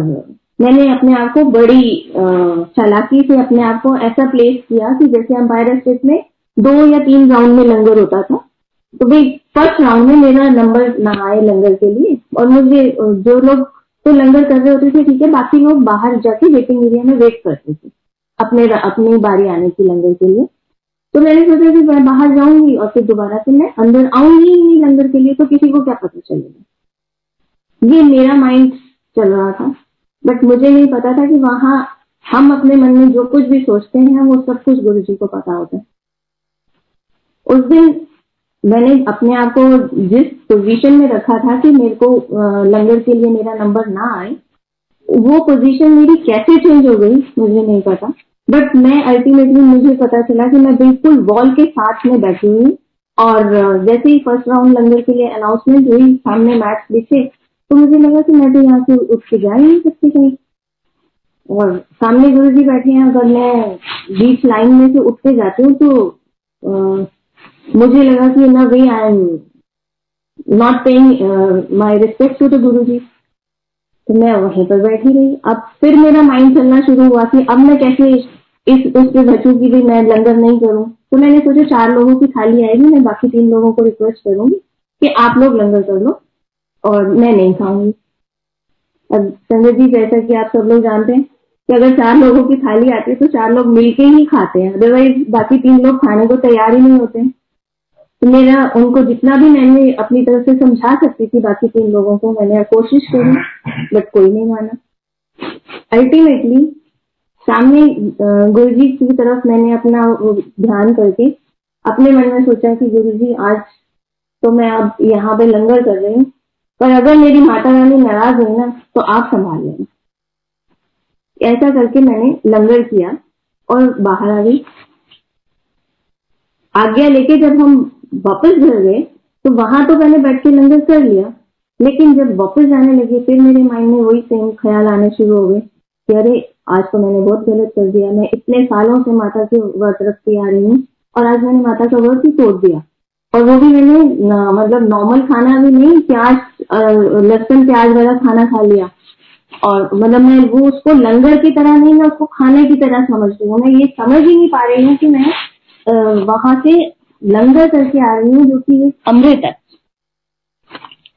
मैंने अपने आप को बड़ी चालाकी से अपने आप को ऐसा प्लेस किया कि जैसे अंपायर एस्टेट में 2 या 3 राउंड में लंगर होता था, तो भाई फर्स्ट राउंड में मेरा नंबर ना आए लंगर के लिए। और मुझे जो लोग तो लंगर कर रहे होते थे ठीक है, बाकी लोग बाहर जाके वेटिंग एरिया में वेट करते थे अपनी बारी आने की लंगर के लिए। तो मैंने सोचा कि मैं बाहर जाऊंगी और फिर दोबारा से मैं अंदर आऊंगी ही नहीं लंगर के लिए, तो किसी को क्या पता चलेगा। ये मेरा माइंड चल रहा था, बट मुझे नहीं पता था कि वहां हम अपने मन में जो कुछ भी सोचते हैं वो सब कुछ गुरुजी को पता होता है। उस दिन मैंने अपने आप को जिस पोजीशन में रखा था कि मेरे को लंगर के लिए मेरा नंबर ना आए, वो पोजीशन मेरी कैसे चेंज हो गई मुझे नहीं पता। बट मैं अल्टीमेटली मुझे पता चला कि मैं बिल्कुल वॉल के साथ में बैठी हुई, और जैसे ही फर्स्ट राउंड लंगर के लिए अनाउंसमेंट हुई, सामने मैट्स दिखे, तो मुझे लगा कि मैं तो यहाँ से उठ के जा ही नहीं सकती कहीं, और सामने गुरुजी बैठे हैं। अगर मैं बीच लाइन में से उठ के जाती हूँ तो मुझे लगा कि ना way I am not paying my respect to the guruji. तो मैं वहीं पर बैठी रही। अब फिर मेरा माइंड चलना शुरू हुआ कि अब मैं कैसे उससे बचूं कि भी मैं लंगर नहीं करूं। तो मैंने सोचा 4 लोगों की थाली आएगी, मैं बाकी 3 लोगों को रिक्वेस्ट करूंगी कि आप लोग लंगर कर लो और मैं नहीं खाऊंगी। अब संजय जी, जैसा कि आप सब लोग जानते हैं कि अगर 4 लोगों की थाली आती है तो 4 लोग मिलके ही खाते हैं, अदरवाइज बाकी 3 लोग खाने को तैयार ही नहीं होते हैं। तो मेरा उनको जितना भी मैंने अपनी तरफ से समझा सकती थी बाकी 3 लोगों को, मैंने कोशिश करी, बट कोई नहीं माना। अल्टीमेटली सामने गुरुजी की तरफ मैंने अपना ध्यान करके अपने मन में सोचा कि गुरुजी, आज तो मैं अब यहाँ पे लंगर कर रही हूँ, पर अगर मेरी माता रानी नाराज हुई ना तो आप संभाल लेना। ऐसा करके मैंने लंगर किया और बाहर आ गई। आज्ञा लेके जब हम वापस घर गए तो वहां तो मैंने बैठ के लंगर कर लिया, लेकिन जब वापस जाने लगे फिर मेरे माइंड में वही सेम ख्याल आने शुरू हो गए कि अरे आज तो मैंने बहुत गलत कर दिया, मैं इतने सालों से माता के व्रत रखती आ रही हूँ और आज मैंने माता का व्रत ही तोड़ दिया। और वो भी मैंने मतलब नॉर्मल खाना भी नहीं, लहसुन प्याज वाला खाना खा लिया। और मतलब मैं वो उसको लंगर की तरह नहीं, मैं उसको खाने की तरह समझ रही हूँ। मैं ये समझ ही नहीं पा रही हूँ कि मैं वहां से लंगर करके आ रही हूँ जो कि अमृत है।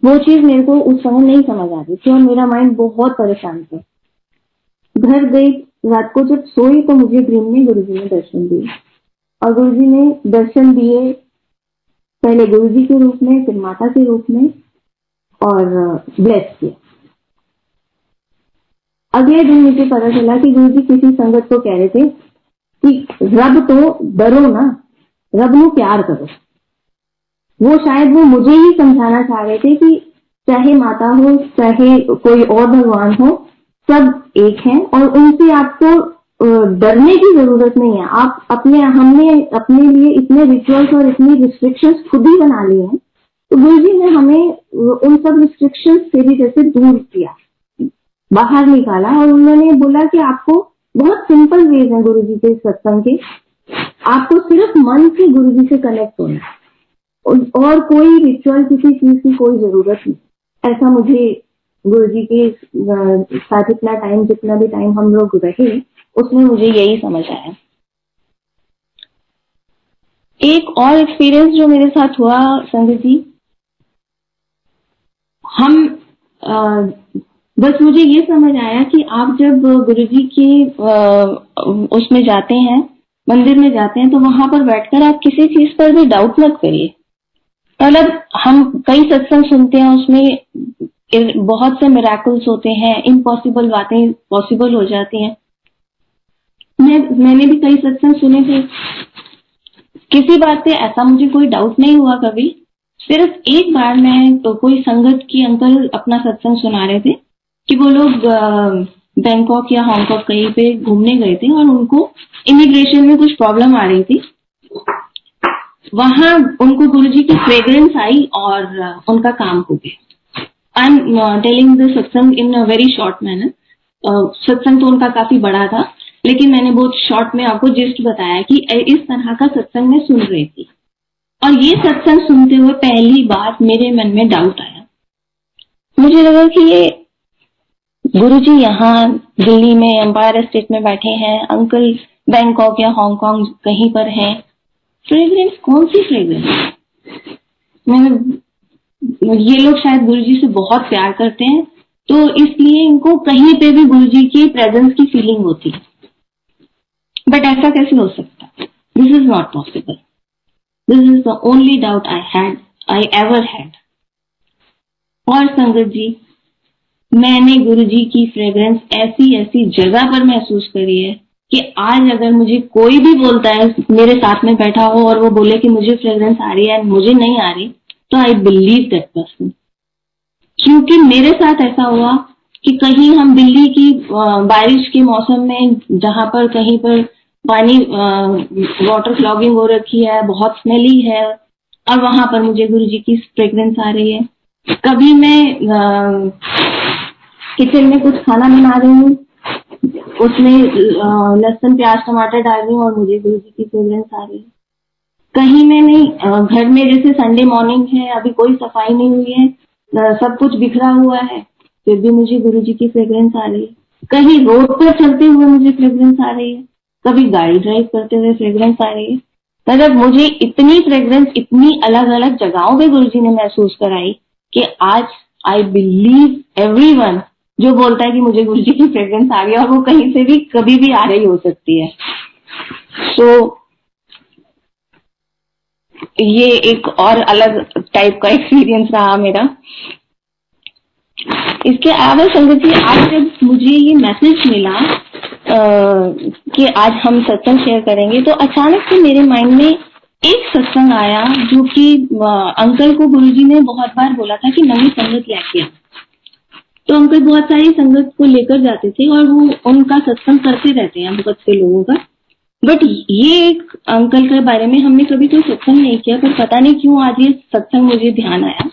वो चीज मेरे को उस समय नहीं समझ आ रही थी और मेरा माइंड बहुत परेशान था। घर गई, रात को जब सोई तो मुझे ड्रीम में गुरुजी ने दर्शन दिए। और गुरुजी ने दर्शन दिए पहले गुरुजी के रूप में, फिर माता के रूप में, और ब्लेस किया। अगले दिन मुझे पता चला कि गुरुजी किसी संगत को कह रहे थे कि रब तो डरो ना, रब ਨੂੰ प्यार करो। वो शायद वो मुझे ही समझाना चाह रहे थे कि चाहे माता हो चाहे कोई और भगवान हो, सब एक हैं और उनसे आपको डरने की जरूरत नहीं है। आप हमने अपने लिए इतने रिचुअल्स और इतनी रिस्ट्रिक्शंस खुद ही बना लिए हैं। तो गुरुजी ने हमें उन सब रिस्ट्रिक्शंस से भी जैसे दूर किया, बाहर निकाला। और उन्होंने बोला कि आपको बहुत सिंपल वेज है गुरुजी के सत्संग के, आपको सिर्फ मन से गुरुजी से कनेक्ट होना है और कोई रिचुअल किसी चीज की कोई जरूरत नहीं। ऐसा मुझे गुरुजी के साथ जितना भी टाइम हम लोग रहे उसमें मुझे यही समझ आया। एक और एक्सपीरियंस जो मेरे साथ हुआ संगत जी, हम बस मुझे ये समझ आया कि आप जब गुरुजी के उसमें जाते हैं, मंदिर में जाते हैं, तो वहां पर बैठकर आप किसी चीज पर भी डाउट मत करिए। मतलब हम कई सत्संग सुनते हैं, उसमें बहुत से मिरेकल्स होते हैं, इम्पॉसिबल बातें पॉसिबल हो जाती हैं। मैंने भी कई सत्संग सुने थे, किसी बात पे ऐसा मुझे कोई डाउट नहीं हुआ कभी। सिर्फ एक बार मैं तो कोई संगत की अंकल अपना सत्संग सुना रहे थे कि वो लोग बैंकॉक या हांगकांग कहीं पे घूमने गए थे और उनको इमिग्रेशन में कुछ प्रॉब्लम आ रही थी। वहां उनको गुरुजी की फ्रेग्रेंस आई और उनका काम हो गया। आई एम टेलिंग द सत्संग इन अ वेरी शॉर्ट मैनर। सत्संग तो उनका काफी बड़ा था, लेकिन मैंने बहुत शॉर्ट में आपको जिस्ट बताया कि इस तरह का सत्संग मैं सुन रही थी। और ये सत्संग सुनते हुए पहली बार मेरे मन में डाउट आया। मुझे लगा कि ये गुरुजी यहाँ दिल्ली में एम्पायर स्टेट में बैठे हैं, अंकल बैंकॉक या हांगकांग कहीं पर हैं। फ्रेग्रेंस कौन सी फ्रेग्रेंस? ये लोग शायद गुरुजी से बहुत प्यार करते हैं, तो इसलिए इनको कहीं पे भी गुरुजी की प्रेजेंस की फीलिंग होती है। बट ऐसा कैसे हो सकता? This is not possible. This is the only doubt I ever had. और संगत जी, मैंने गुरुजी की फ्रेग्रेंस ऐसी जगह पर महसूस करी है कि आज अगर मुझे कोई भी बोलता है, मेरे साथ में बैठा हो और वो बोले कि मुझे फ्रेग्रेंस आ रही है मुझे नहीं आ रही, तो आई बिलीव दैट पर्सन। क्योंकि मेरे साथ ऐसा हुआ कि कहीं हम दिल्ली की बारिश के मौसम में, जहां पर कहीं पर पानी वाटर क्लॉगिंग हो रखी है, बहुत स्मेली है, और वहां पर मुझे गुरुजी की फ्रेग्रेंस आ रही है। कभी मैं किचन में कुछ खाना बना रही हूँ, उसमें लहसुन प्याज टमाटर डाल रही हूँ और मुझे गुरुजी की फ्रेग्रेंस आ रही है। कहीं मैं नहीं, घर में जैसे संडे मॉर्निंग है, अभी कोई सफाई नहीं हुई है, सब कुछ बिखरा हुआ है, फिर भी मुझे गुरुजी की फ्रेग्रेंस आ रही है। कहीं रोड पर चलते हुए मुझे फ्रेग्रेंस आ रही है, कभी गाड़ी ड्राइव करते हुए फ्रेग्रेंस आ रही है। मतलब मुझे इतनी फ्रेग्रेंस इतनी अलग अलग जगहों पे गुरुजी ने महसूस कराई कि आज आई बिलीव एवरीवन जो बोलता है कि मुझे गुरुजी की फ्रेग्रेंस आ रही है, और वो कहीं से भी कभी भी आ रही हो सकती है। तो ये एक और अलग टाइप का एक्सपीरियंस रहा मेरा। इसके अलावा संगत जी, आज जब मुझे ये मैसेज मिला कि आज हम सत्संग शेयर करेंगे, तो अचानक से मेरे माइंड में एक सत्संग आया जो कि अंकल को गुरुजी ने बहुत बार बोला था कि नई संगत लेके आ। तो अंकल बहुत सारी संगत को लेकर जाते थे और वो उनका सत्संग करते रहते हैं बहुत से लोगों का। बट ये एक अंकल के बारे में हमने कभी कोई सत्संग नहीं किया, पर पता नहीं क्यों आज ये सत्संग मुझे ध्यान आया।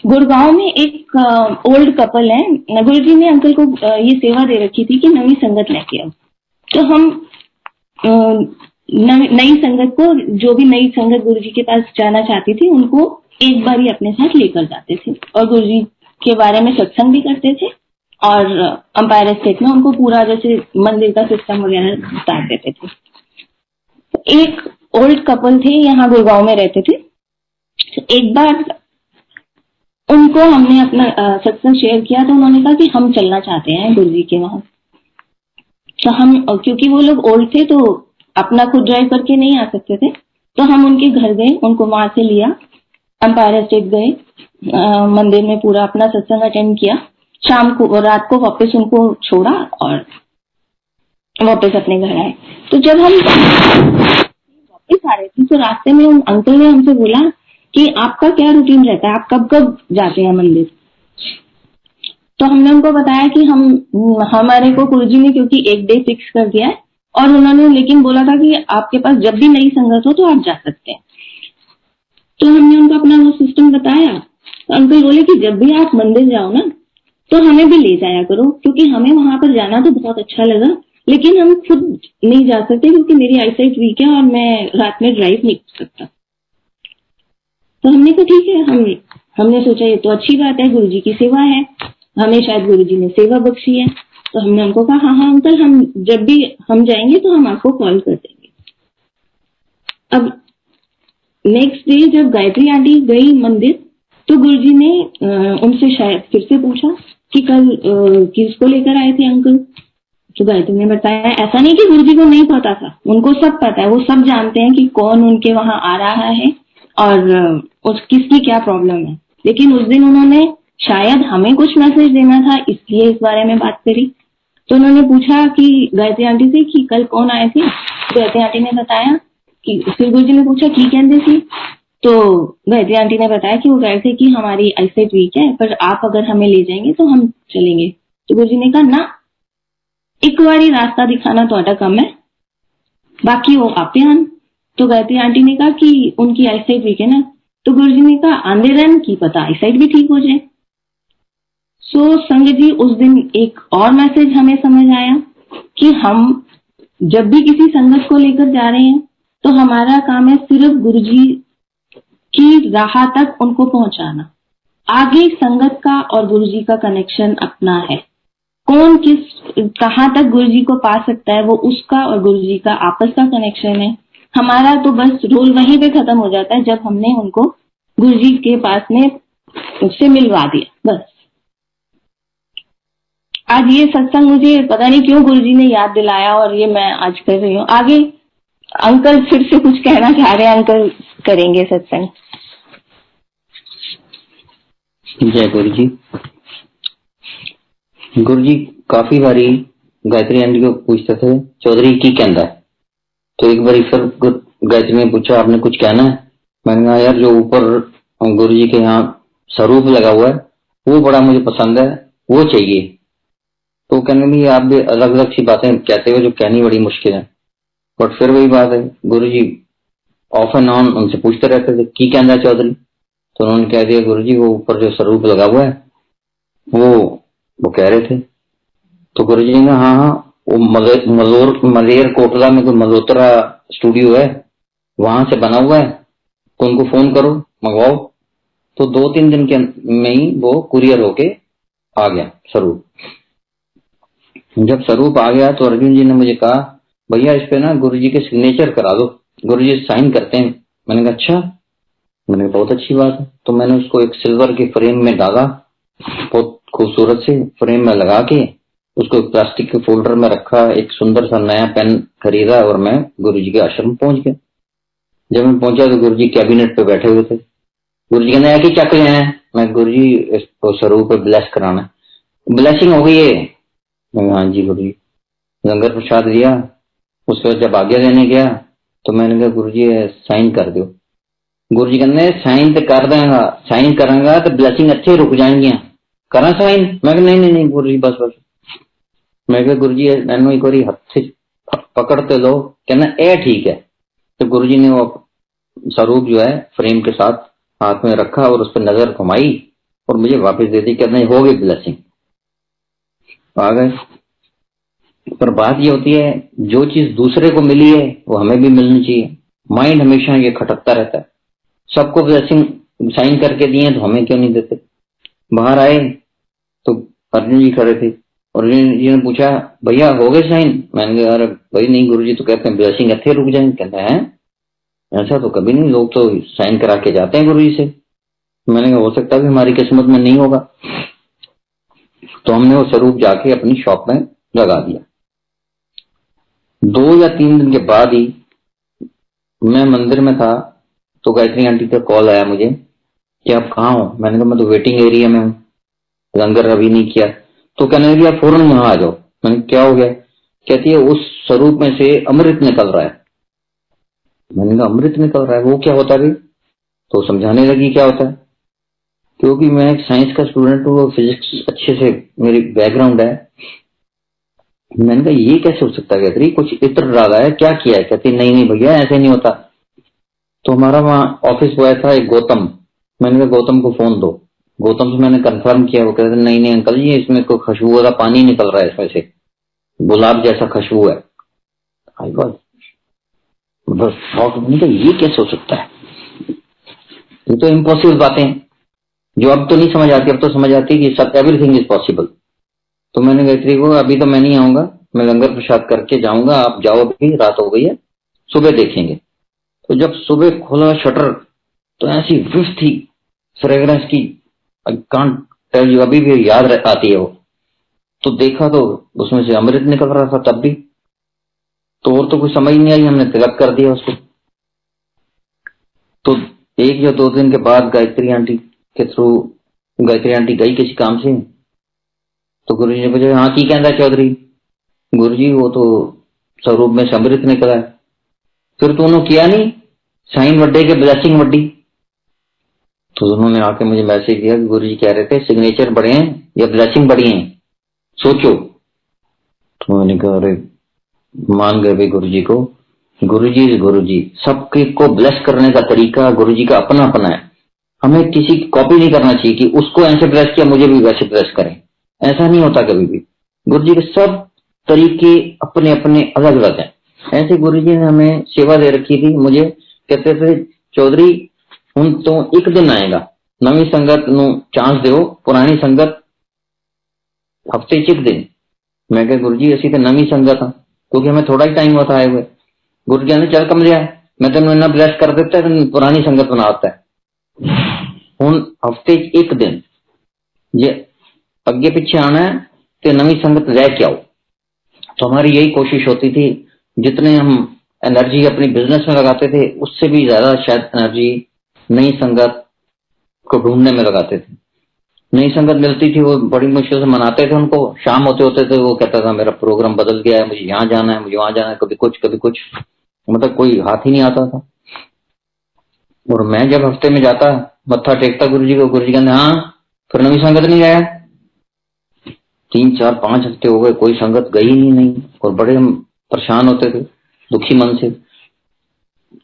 गुड़गांव में एक ओल्ड कपल है, गुरुजी ने अंकल को ये सेवा दे रखी थी कि नई संगत लेके आओ। तो हम नई संगत को, जो भी नई संगत गुरुजी के पास जाना चाहती थी, उनको एक बार ही अपने साथ लेकर जाते थे और गुरुजी के बारे में सत्संग भी करते थे और अंपायर एस्टेट में उनको पूरा जैसे मंदिर का सिस्टम वगैरह बता देते थे। एक ओल्ड कपल थे, यहाँ गुड़गांव में रहते थे। एक बार उनको हमने अपना सत्संग शेयर किया तो उन्होंने कहा कि हम चलना चाहते हैं गुरुजी के वहां। तो हम, क्योंकि वो लोग ओल्ड थे तो अपना खुद ड्राइव करके नहीं आ सकते थे, तो हम उनके घर गए, उनको वहां से लिया, अंपायर एस्टेट गए, मंदिर में पूरा अपना सत्संग अटेंड किया, शाम को और रात को वापस उनको छोड़ा और वापस अपने घर आए। तो जब हम वापस आ रहे थे तो रास्ते में उन अंकल ने हमसे बोला कि आपका क्या रूटीन रहता है, आप कब कब जाते हैं मंदिर? तो हमने उनको बताया कि हमारे को गुरुजी ने क्योंकि एक डे फिक्स कर दिया है और उन्होंने लेकिन बोला था कि आपके पास जब भी नई संगत हो तो आप जा सकते हैं। तो हमने उनको अपना वो सिस्टम बताया। तो अंकल बोले कि जब भी आप मंदिर जाओ ना तो हमें भी ले जाया करो, क्योंकि हमें वहां पर जाना तो बहुत अच्छा लगा, लेकिन हम खुद नहीं जा सकते क्योंकि मेरी आईसाइट वीक है और मैं रात में ड्राइव नहीं कर सकता। तो हमने कहा ठीक है, हमने सोचा ये तो अच्छी बात है, गुरुजी की सेवा है, हमें शायद गुरुजी ने सेवा बख्शी है। तो हमने उनको कहा हाँ अंकल, हम जब भी हम जाएंगे तो हम आपको कॉल कर देंगे। अब नेक्स्ट डे जब गायत्री आंटी गई मंदिर तो गुरुजी ने उनसे शायद फिर से पूछा कि कल किसको लेकर आए थे अंकल? तो गायत्री ने बताया ऐसा नहीं कि गुरुजी को नहीं पता था, उनको सब पता है, वो सब जानते हैं कि कौन उनके वहां आ रहा है और किसकी क्या प्रॉब्लम है। लेकिन उस दिन उन्होंने शायद हमें कुछ मैसेज देना था, इसलिए इस बारे में बात करी। तो उन्होंने पूछा कि गायत्री आंटी से कि कल कौन आए थे? गायत्री आंटी ने बताया कि, फिर गुरुजी ने पूछा की कहते थी? तो गायत्री आंटी ने बताया कि वो कह रहे थे कि हमारी आईसाइट वीक है, पर आप अगर हमें ले जाएंगे तो हम चलेंगे। तो गुरुजी ने कहा ना, एक बारी रास्ता दिखाना ਤੁਹਾਡਾ ਕੰਮ है, बाकी वो आप ध्यान। तो गायत्री आंटी ने कहा कि उनकी आईसाइट वीक है ना। तो गुरुजी ने कहा आंधे रहन की पता आईसाइट भी ठीक हो जाए। सो संगत जी, उस दिन एक और मैसेज हमें समझ आया कि हम जब भी किसी संगत को लेकर जा रहे हैं तो हमारा काम है सिर्फ गुरुजी की राह तक उनको पहुंचाना। आगे संगत का और गुरुजी का कनेक्शन अपना है, कौन किस कहां तक गुरुजी को पा सकता है वो उसका और गुरुजी का आपस का कनेक्शन है। हमारा तो बस रोल वहीं पे खत्म हो जाता है जब हमने उनको गुरुजी के पास में उससे मिलवा दिया। बस आज ये सत्संग मुझे पता नहीं क्यों गुरुजी ने याद दिलाया और ये मैं आज कर रही हूँ। आगे अंकल फिर से कुछ कहना चाह रहे हैं, अंकल करेंगे सत्संग। जय गुरुजी। गुरुजी काफी बारी गायत्री आंटी को पूछते थे चौधरी की कहता है, तो एक बारी फिर गायत्री ने पूछा आपने कुछ कहना है? मैंने कहा यार जो ऊपर गुरुजी के यहाँ स्वरूप लगा हुआ है वो बड़ा मुझे पसंद है, वो चाहिए। तो कहने भी आप भी अलग अलग सी बातें कहते हो जो कहनी बड़ी मुश्किल है, बट फिर वही बात है, गुरुजी ऑफ एंड ऑन उनसे पूछते रहते थे की कहना है चौधरी। तो उन्होंने कह दिया गुरुजी वो ऊपर जो स्वरूप लगा हुआ है वो कह रहे थे। तो गुरुजी ने हाँ हाँ वो मलेर कोटला में कोई मल्होत्रा स्टूडियो है, वहां से बना हुआ है, तो उनको फोन करो मंगवाओ। तो 2-3 दिन के में ही वो कुरियर होके आ गया स्वरूप। जब स्वरूप आ गया तो अर्जुन जी ने मुझे कहा भैया इस पे ना गुरुजी के सिग्नेचर करा दो, गुरुजी साइन करते हैं। मैंने कहा अच्छा, मैंने कहा बहुत अच्छी बात है। तो मैंने उसको एक सिल्वर के फ्रेम में डाला, बहुत खूबसूरत से फ्रेम में लगा के उसको प्लास्टिक के फोल्डर में रखा, एक सुंदर सा नया पेन खरीदा और मैं गुरुजी के आश्रम पहुंच गया। जब मैं पहुंचा तो गुरुजी कैबिनेट पे बैठे हुए थे। गुरुजी कहने आया कि क्या कहे हैं? मैं गुरुजी इसको स्वरूप पे ब्लेस कराना, ब्लेसिंग हो गई है। हाँ जी गुरुजी। लंगर प्रसाद दिया, उसके बाद जब आज्ञा देने गया तो मैंने कहा गुरुजी साइन कर दो। गुरुजी कहने साइन तो कर देगा, साइन करेंगा तो ब्लेसिंग अच्छे रुक जाएंगी, करा साइन? मैं कहा नहीं गुरुजी बस बस। मैं कहा गुरुजी मैंने एक बार हाथ पकड़ते लो, कहना ए ठीक है। तो गुरुजी ने वो स्वरूप जो है फ्रेम के साथ हाथ में रखा और उस पर नजर घुमाई और मुझे वापस दे दी, कहते नहीं हो गई ब्लेसिंग, आ गए। पर बात ये होती है जो चीज दूसरे को मिली है वो हमें भी मिलनी चाहिए। माइंड हमेशा ये खटकता रहता है, सबको ब्लेसिंग साइन करके दिए तो हमें क्यों नहीं देते। बाहर आए तो अर्जुन जी खड़े थे, अर्जुन जी ने पूछा भैया हो गए साइन? मैंने कहा अरे भाई नहीं गुरुजी तो कहते हैं ब्लेसिंग इतने रुक जाए। कहते हैं ऐसा तो कभी नहीं, लोग तो साइन करा के जाते हैं गुरुजी से। मैंने कहा हो सकता है हमारी किस्मत में नहीं होगा। तो हमने वो स्वरूप जाके अपनी शॉप में लगा दिया। 2 या 3 दिन के बाद ही मैं मंदिर में था तो गायत्री आंटी का कॉल आया मुझे कि आप कहाँ हो। मैंने कहा मैं तो वेटिंग एरिया में हूँ, लंगर अभी नहीं किया। तो कहने लगी आप फौरन यहाँ आ जाओ। मैंने क्या हो गया? कहती है उस स्वरूप में से अमृत निकल रहा है। मैंने कहा अमृत निकल रहा है, वो क्या होता है? तो समझाने लगी क्या होता है। क्योंकि मैं एक साइंस का स्टूडेंट हूँ, फिजिक्स अच्छे से मेरी बैकग्राउंड है। मैंने कहा ये कैसे हो सकता है? कहती कुछ इत्र डाला है, क्या किया है? कहती नहीं नहीं भैया ऐसे नहीं होता। तो हमारा वहाँ ऑफिस बॉय था एक गौतम, मैंने कहा गौतम को फोन दो। गौतम से मैंने कंफर्म किया, वो कहते नहीं नहीं अंकल जी इसमें कोई खुशबू वाला पानी निकल रहा है, इसमें से गुलाब जैसा खुशबू है। आई बस ये कैसे हो सकता है? ये तो इम्पॉसिबल बातें जो अब तो नहीं समझ आती, अब तो समझ आती कि सब एवरीथिंग इज पॉसिबल। तो मैंने गायत्री को अभी तो मैं नहीं आऊंगा, मैं लंगर प्रसाद करके जाऊंगा, आप जाओ, अभी रात हो गई है, सुबह देखेंगे। तो जब सुबह खोला शटर तो ऐसी विफ थी फ्रेग्रेंस की, आई कांट टेल यू, अभी भी याद आती है वो। तो देखा तो उसमें से अमृत निकल रहा था तब भी। तो और तो कुछ समझ नहीं आई, हमने तिलक कर दिया उसको। तो 1 या 2 दिन के बाद गायत्री आंटी के थ्रू, गायत्री आंटी गई किसी काम से, तो गुरुजी ने पूछा हाँ की कहता चौधरी? गुरुजी वो तो स्वरूप में से अमृत निकला है। फिर तो उन्होंने किया नहीं साइन वड्डे के ब्लेसिंग वड्डी। तो उन्होंने आके मुझे मैसेज किया कि गुरुजी कह रहे थे सिग्नेचर बड़े हैं या ब्लेसिंग बड़ी हैं, सोचो। तो मैंने कहा अरे मान गए भाई गुरुजी को। गुरुजी सबके को ब्लेस करने का तरीका गुरुजी का अपना अपना है। हमें किसी की कॉपी नहीं करना चाहिए कि उसको ऐसे ब्लेस किया मुझे भी वैसे ब्लेस करें, ऐसा नहीं होता कभी भी। गुरुजी के सब तरीके अपने अपने अलग अलग हैं। ऐसे गुरुजी ने हमें सेवा दे रखी थी। मुझे कहते थे चौधरी हूं तो एक दिन आएगा, नवी संगत नु चांस दो, पुरानी संगत हफ्ते 1 दिन। मैं कहा गुरुजी असी तो नवी संगत हाँ, क्योंकि हमें थोड़ा ही टाइम हुआ था आए हुए। गुरुजी कहते चल कमलिया मैं तेन इन्ना ब्लेस कर देता है, पुरानी संगत बनाता है। हूं हफ्ते 1 दिन जे अगे पीछे आना है तो नवी संगत रह के आओ। तो हमारी यही कोशिश होती थी, जितने हम एनर्जी अपनी बिजनेस में लगाते थे उससे भी ज्यादा शायद एनर्जी नई संगत को ढूंढने में लगाते थे। नई संगत मिलती थी वो बड़ी मुश्किल से मनाते थे उनको, शाम होते होते थे वो कहता था मेरा प्रोग्राम बदल गया है, मुझे यहाँ जाना है, मुझे वहां जाना है, कभी कुछ मतलब कोई हाथ ही नहीं आता था। और मैं जब हफ्ते में जाता मत्था टेकता गुरुजी को, गुरुजी कहते हाँ फिर नवी संगत नहीं गया। 3, 4, 5 हफ्ते हो गए कोई संगत गई ही नहीं और बड़े हम परेशान होते थे दुखी मन से।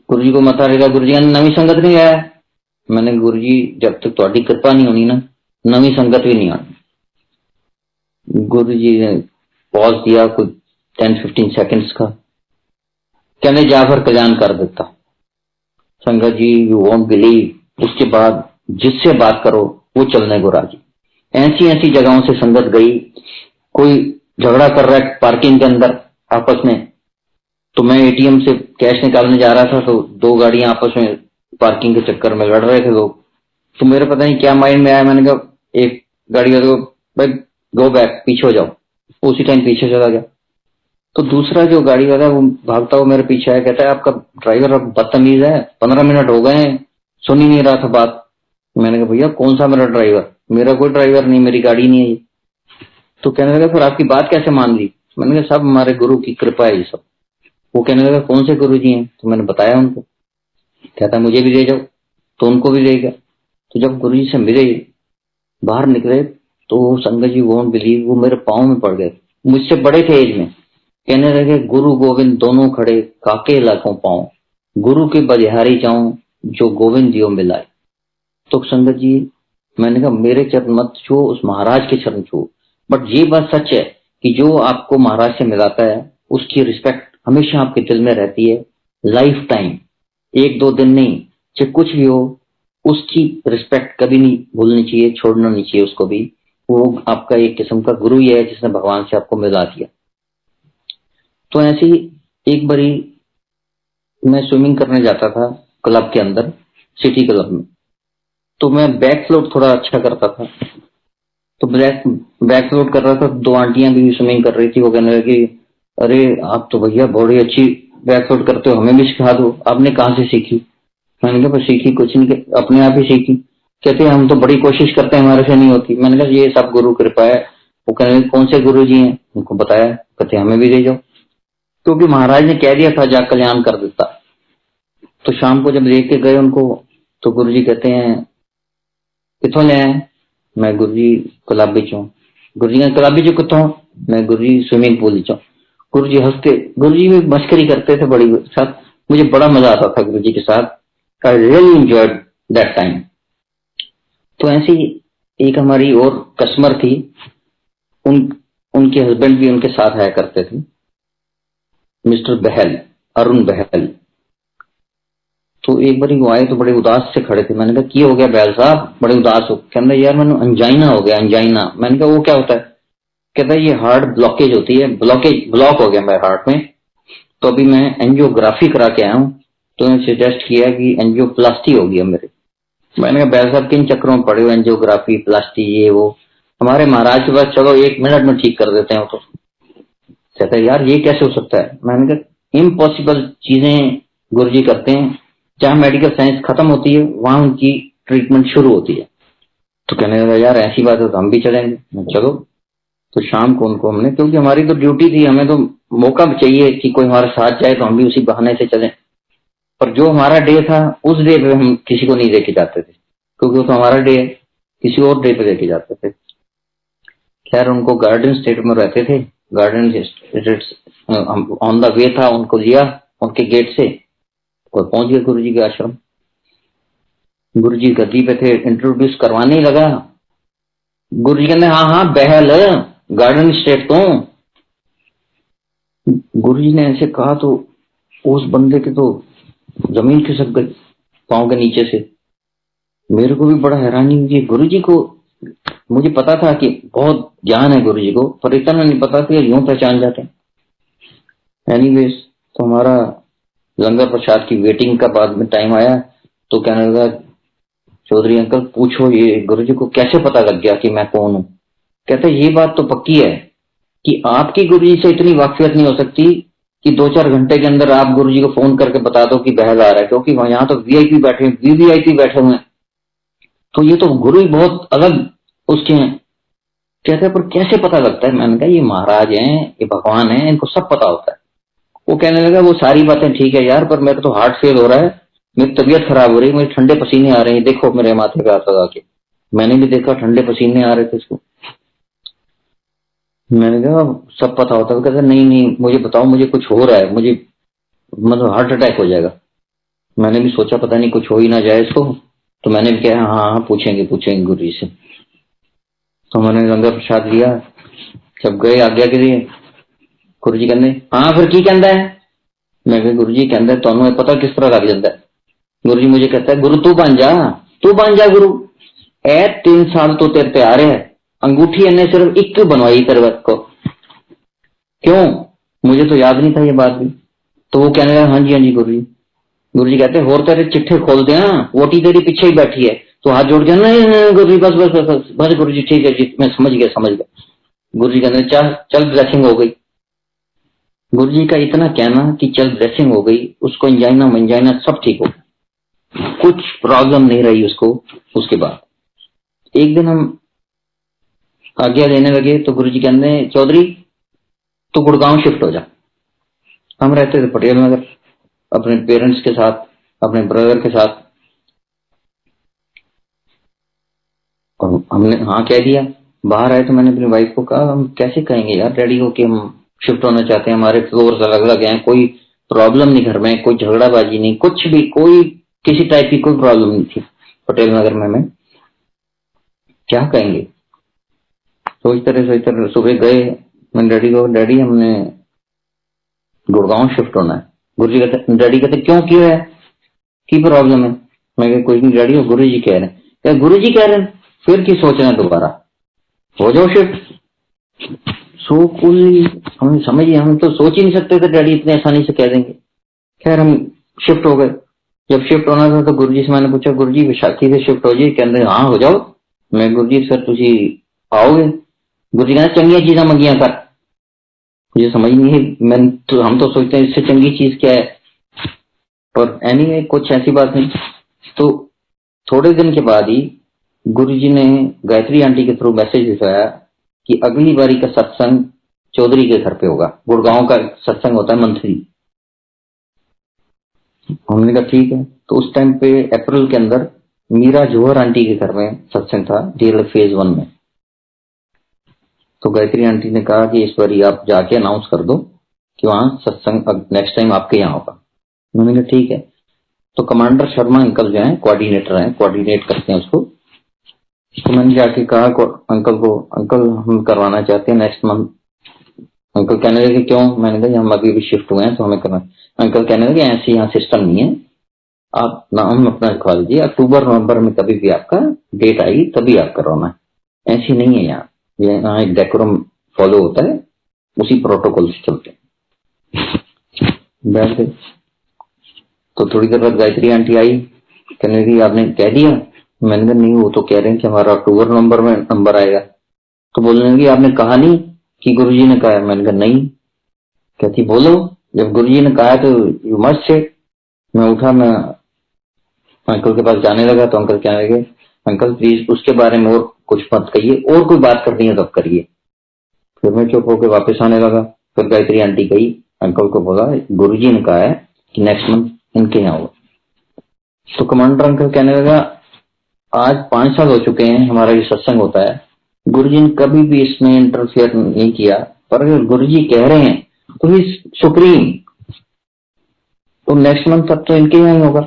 गुरुजी को मत्था टेका, गुरुजी कहते नवी संगत नहीं गया। मैंने गुरुजी जब तक तुम्हारी कृपा नहीं होनी ना नवी संगत भी नहीं आनी। गुरुजी ने पॉज दिया कुछ 10-15 सेकंड्स का, कहने जा फिर कल्याण कर देता। संगत जी यू वोंट बिलीव, उसके बाद जिससे बात करो वो चलने को राजी। ऐसी जगहों से संगत गई। कोई झगड़ा कर रहा है पार्किंग के अंदर आपस में, तो मैं एटीएम से कैश निकालने जा रहा था तो 2 गाड़ियां आपस में पार्किंग के चक्कर में लड़ रहे थे लोग। तो मेरे पता नहीं क्या माइंड में आया, मैंने कहा एक गाड़ी वाले को भाई गो बैक, पीछे हो जाओ। उसी टाइम पीछे चला गया। तो दूसरा जो गाड़ी वाला वो भागता हुआ मेरे पीछे आया, कहता है आपका ड्राइवर अब बदतमीज है, 15 मिनट हो गए हैं सुन ही नहीं रहा था बात। मैंने कहा भैया कौन सा मेरा ड्राइवर? मेरा कोई ड्राइवर नहीं, मेरी गाड़ी नहीं है ये। तो कहने लगा फिर आपकी बात कैसे मान ली? मैंने कहा सब हमारे गुरु की कृपा है ये सब। वो कहने लगा कौन से गुरु जी हैं? तो मैंने बताया उनको। कहता मुझे भी ले जाओ, तो उनको भी ले गया। तो जब गुरु जी से मिले बाहर निकले तो संगत जी वोंट बिलीव वो मेरे पाँव में पड़ गए, मुझसे बड़े थे एज में। कहने लगे गुरु गोविंद दोनों खड़े काके लाखों पाँव, गुरु के बलिहारी जाऊं जो गोविंद दियो मिलाए। तो संगत जी मैंने कहा मेरे चरण मत छुओ, उस महाराज के चरण छुओ। बट ये बात सच है कि जो आपको महाराज से मिलाता है उसकी रिस्पेक्ट हमेशा आपके दिल में रहती है, लाइफ टाइम, 1-2 दिन नहीं, चाहे कुछ भी हो, उसकी रिस्पेक्ट कभी नहीं भूलनी चाहिए, छोड़ना नहीं चाहिए उसको भी। वो आपका एक किस्म का गुरु ही है जिसने भगवान से आपको मिला दिया। तो ऐसे ही एक बारी मैं स्विमिंग करने जाता था क्लब के अंदर, सिटी क्लब में। तो मैं बैक फ्लोट थोड़ा अच्छा करता था, तो बैक फ्लोट कर रहा था। 2 आंटियां भी स्विमिंग कर रही थी। वो कहने लगी, अरे आप तो भैया बड़ी अच्छी बैक फ्लोट करते हो, हमें भी सिखा दो। आपने कहाँ से सीखी? मैंने कहा बस सीखी कुछ नहीं, अपने आप ही सीखी। कहते हम तो बड़ी कोशिश करते हैं, हमारे से नहीं होती। मैंने कहा ये सब गुरु कृपा है। वो कहने लगे कौन से गुरु जी हैं? उनको बताया। कहते हमें भी दे जाओ, क्योंकि महाराज ने कह दिया था जा कल्याण कर देता। तो शाम को जब देख के गए उनको, तो गुरु जी कहते हैं कितों ले आए? मैं गुरु जी गुलाबी चो। गुरु जी गुलाबी चो कितों? मैं गुरु जी स्विमिंग पूल चो। गुरु जी हंसते, गुरु जी भी मस्करी करते थे बड़ी साथ। मुझे बड़ा मजा आता था गुरु जी के साथ। I really enjoyed that time. तो ऐसी एक हमारी और कस्टमर थी, उनके हस्बैंड भी उनके साथ आया करते थे, मिस्टर बहल, अरुण बहल। तो एक बार वो आए तो बड़े उदास से खड़े थे। मैंने कहा क्या हो गया बहल साहब, बड़े उदास हो? कहना यार मैंने अंजाइना हो गया, अंजाइना। मैंने कहा वो क्या होता है? कहता ये हार्ट ब्लॉकेज होती है, ब्लॉक हो गया मेरे हार्ट में, तो अभी मैं एंजियोग्राफी करा के आया हूँ। तो उन्होंने सजेस्ट किया कि एंजियोप्लास्टी हो गया मेरे। मैंने कहा बैल साहब किन चक्रों में पड़े हो, एंजियोग्राफी प्लास्टी ये वो? हमारे महाराज के पास चलो 1 मिनट में ठीक कर देते हैं। तो कहता है यार ये कैसे हो सकता है? मैंने कहा इम्पॉसिबल चीजें गुरु जी करते हैं, जहां मेडिकल साइंस खत्म होती है वहां उनकी ट्रीटमेंट शुरू होती है। तो कहने लगा यार ऐसी बात है तो हम भी चलेंगे। चलो। तो शाम को उनको हमने, क्योंकि हमारी तो ड्यूटी थी, हमें तो मौका चाहिए कि कोई हमारे साथ जाए, तो हम भी उसी बहाने से चलें। पर जो हमारा डे था उस डे पे हम किसी को नहीं लेके जाते थे, क्योंकि वो तो हमारा डे है, किसी और डे पे लेके जाते थे। खैर उनको गार्डन स्टेट में रहते थे, गार्डन ऑन द वे था, उनको लिया उनके गेट से और पहुंच गए गुरु जी के आश्रम। गुरु जी गद्दी पे थे, इंट्रोड्यूस करवाने ही लगा। गुरु जी कहने हाँ बहल गार्डन स्टेट तो। गुरु जी ने ऐसे कहा तो उस बंदे के तो जमीन खिसक गई पांव के नीचे से। मेरे को भी बड़ा हैरानी हुई। गुरु जी को मुझे पता था कि बहुत ज्ञान है गुरु जी को, पर इतना नहीं पता था यूं पहचान जाते। एनीवेज तो हमारा लंगर प्रसाद की वेटिंग का बाद में टाइम आया, तो कहने लगा चौधरी अंकल पूछो ये गुरु जी को कैसे पता लग गया कि मैं कौन हूं? कहते ये बात तो पक्की है कि आपकी गुरु जी से इतनी वाकफियत नहीं हो सकती कि 2-4 घंटे के अंदर आप गुरु जी को फोन करके बता दो कि बहल आ रहा है, क्योंकि यहाँ तो वीआईपी बैठे हैं, वीवीआईपी बैठे हुए हैं। तो ये तो गुरु ही बहुत अलग उसके हैं। कहते पर कैसे पता लगता है? मैंने कहा ये महाराज हैं, ये भगवान हैं, इनको सब पता होता है। वो कहने लगा वो सारी बातें ठीक है यार, पर मेरे तो हार्ट फेल हो रहा है, मेरी तबीयत खराब हो रही है, मेरे ठंडे पसीने आ रहे हैं, देखो मेरे माथे पे हाथ लगा के। मैंने भी देखा ठंडे पसीने आ रहे थे इसको। मैंने कहा सब पता होता है? कहता नहीं मुझे बताओ, मुझे कुछ हो रहा है, मुझे मतलब हार्ट अटैक हो जाएगा। मैंने भी सोचा पता नहीं कुछ हो ही ना जाए इसको, तो मैंने भी कहा हाँ पूछेंगे गुरु जी से। तो मैंने लंगर प्रसाद लिया, जब गए आज्ञा के लिए, गुरु जी कहते हाँ फिर की कहता है? मैं कहा गुरु जी कहता है तुम्हें पता किस तरह लग जाता है? गुरु जी मुझे कहता है गुरु तू बन जा गुरु। 3 साल तो तेरे पे आ रहे हैं, अंगूठी इन्हें सिर्फ 1 बनवाई तेरे को, क्यों? मुझे तो याद नहीं था ये बात भी। तो वो कहने लगा हाँ जी गुरु जी। गुरु जी कहते होर तेरे चिट्ठे खोल दे, वोटी तेरी पीछे ही बैठी है। तो हाथ जोड़ के नहीं गुरु जी बस बस बस बस बस गुरु जी ठीक है जी, मैं समझ गया। गुरु जी कहते चल ब्लेसिंग हो गई। गुरु जी का इतना कहना कि चल ब्लेसिंग हो गई, उसको अंजाइना मंजाइना सब ठीक हो, कुछ प्रॉब्लम नहीं रही उसको। उसके बाद एक दिन हम आज्ञा लेने लगे, तो गुरु जी कहते हैं चौधरी तो गुड़गांव शिफ्ट हो जा। हम रहते थे पटेल नगर अपने पेरेंट्स के साथ, अपने ब्रदर के साथ। और हमने हाँ कह दिया। बाहर आए तो मैंने अपनी वाइफ को कहा हम कैसे कहेंगे यार डैडी को कि हम शिफ्ट होना चाहते हैं, हमारे फ्लोर्स अलग अलग हैं, कोई प्रॉब्लम नहीं घर में, कोई झगड़ाबाजी नहीं, कुछ भी, कोई किसी टाइप की कोई प्रॉब्लम नहीं थी पटेल नगर में। क्या कहेंगे। सोचते रहे सुबह गए, मैंने डैडी को, डैडी हमने गुड़गांव शिफ्ट होना है। गुरु जी कहते, डैडी कहते क्यों, क्यों है, की प्रॉब्लम है। मैं कहा कुछ नहीं डैडी, गुरु जी कह रहे हैं। क्या गुरु जी कह रहे हैं, फिर की सोच रहे हैं, दोबारा हो जाओ शिफ्ट। सो कुल हम समझिए, हम तो सोच ही नहीं सकते थे डैडी इतने आसानी से कह देंगे। खैर हम शिफ्ट हो गए। जब शिफ्ट होना था तो गुरुजी से मैंने पूछा, गुरुजी विशाखी से शिफ्ट हो जी? कहते हाँ हो जाओ। मैं गुरुजी सर तुझी आओगे? गुरुजी कहते चंगिया चीजा मंगिया कर। मुझे समझ नहीं है, हम तो सोचते हैं इससे चंगी चीज क्या है, पर एनीवे कुछ ऐसी बात नहीं। तो थोड़े दिन के बाद ही गुरुजी ने गायत्री आंटी के थ्रू मैसेज भिजवाया कि अगली बारी का सत्संग चौधरी के घर पे होगा। गुड़गांव का सत्संग होता है मंथली। हमने कहा ठीक है। तो उस टाइम पे अप्रैल के अंदर मीरा जोहर आंटी के घर में सत्संग था, डीएलएफ फेज 1 में। तो गायत्री आंटी ने कहा कि इस बारी आप जाके अनाउंस कर दो कि वहां सत्संग नेक्स्ट टाइम आपके यहाँ होगा। मैंने कहा ठीक है। तो कमांडर शर्मा अंकल जो है कोऑर्डिनेटर हैं, कोऑर्डिनेट करते हैं उसको। तो मैंने जाके कहा अंकल को, अंकल हम करवाना चाहते हैं नेक्स्ट मंथ। अंकल कहने लगे क्यों? मैंने कहा हम अभी शिफ्ट हुए हैं तो हमें करना। अंकल कहने लगे ऐसे यहाँ सिस्टम नहीं है, आप नाम अपना लिखवा लीजिए, अक्टूबर नवंबर में कभी भी आपका डेट आई तभी आप करवाना है, ऐसी नहीं है यहाँ। यहाँ एक डेकोरम फॉलो होता है, उसी प्रोटोकॉल से चलते हैं। बैठ गए। तो थोड़ी देर बाद गायत्री आंटी आई, कहने लगी आपने कह दिया? मैंने कहा नहीं, वो तो कह रहे हैं कि हमारा अक्टूबर नवंबर में नंबर आएगा। तो बोलने लगी आपने कहा नहीं कि गुरुजी ने कहा? मैंने कहा नहीं। कहती बोलो, जब गुरुजी ने कहा तो यू मस्ट से। मैं उठा, मैं अंकल के पास जाने लगा तो अंकल कहने लगे अंकल प्लीज उसके बारे में और कुछ मत कहिए, और कोई बात करनी है तब करिए। फिर मैं चुप होकर वापस आने लगा। फिर गायत्री आंटी गई, अंकल को बोला गुरुजी ने कहा है कि नेक्स्ट मंथ इनके यहाँ होगा। तो कमांडर अंकल कहने लगा आज 5 साल हो चुके हैं हमारा ये सत्संग होता है, गुरुजी ने कभी भी इसमें इंटरफेयर नहीं किया, पर अगर गुरुजी कह रहे हैं तो ही सुप्रीम, तो नेक्स्ट मंथ तक तो इनके यहाँ ही होगा।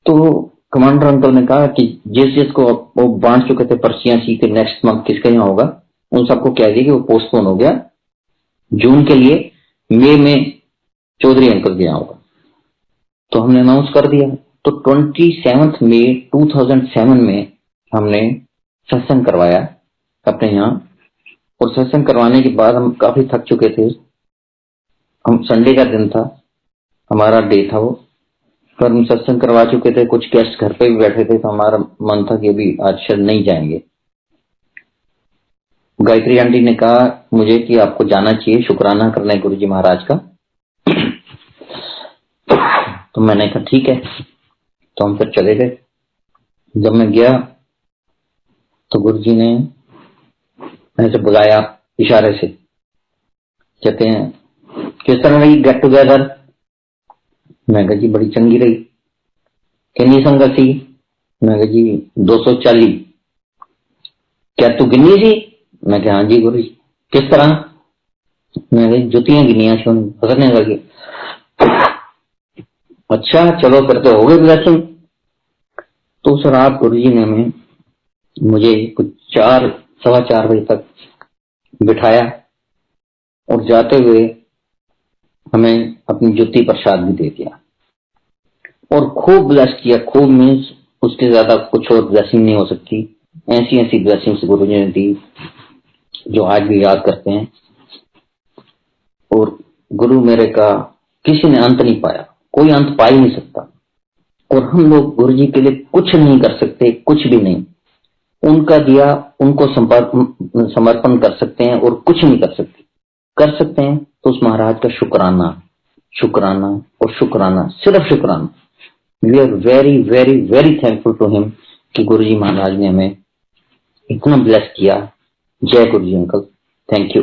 तो कमांडर अंकल ने कहा कि जिस जिसको वो बांट चुके थे पर्चियां सी के नेक्स्ट मंथ किसके यहाँ होगा, उन सबको कह दिया कि वो पोस्टपोन हो गया जून के लिए, मई में चौधरी अंकल के यहाँ होगा। तो हमने अनाउंस कर दिया। तो 27 मई 2007 में हमने सत्संग करवाया अपने यहाँ। और सत्संग करवाने के बाद हम काफी थक चुके थे। हम संडे का दिन था, हमारा डे था वो, पर हम सत्संग करवा चुके थे, कुछ गेस्ट घर पे भी बैठे थे, तो हमारा मन था कि अभी आज शायद नहीं जाएंगे। गायत्री आंटी ने कहा मुझे कि आपको जाना चाहिए शुक्राना करने गुरुजी महाराज का। तो मैंने कहा ठीक है। तो हम फिर चले गए। जब मैं गया तो गुरुजी ने ऐसे बुलाया इशारे से, कहते हैं किस तरह रही गेट टुगेदर? मैं कहा जी बड़ी चंगी रही। कितनी संगत थी? मैं कहा जी 240। क्या तू गिनी सी? मैं कहा हाँ जी गुरु जी। किस तरह? मैं कहा जुतियां गिनिया से पकड़ने लगी। अच्छा चलो फिर तो हो गए ब्लेसिंग। तो उस रात गुरु जी ने मुझे कुछ 4-4:15 बजे तक बिठाया और जाते हुए हमें अपनी जुत्ती प्रसाद भी दे दिया और खूब ब्लेस किया। खूब मीन्स उसके ज्यादा कुछ और ब्लेसिंग नहीं हो सकती। ऐसी ऐसी ब्लेसिंग्स गुरु जी ने दी जो आज भी याद करते हैं। और गुरु मेरे का किसी ने अंत नहीं पाया, कोई अंत पा ही नहीं सकता। और हम लोग गुरु जी के लिए कुछ नहीं कर सकते, कुछ भी नहीं। उनका दिया उनको समर्पण कर सकते हैं और कुछ नहीं कर सकते। कर सकते हैं तो उस महाराज का शुक्राना, शुक्राना और शुक्राना, सिर्फ शुक्राना। We are very very very thankful to him कि गुरु जी महाराज ने हमें इतना ब्लेस किया। जय गुरु जी अंकल, थैंक यू।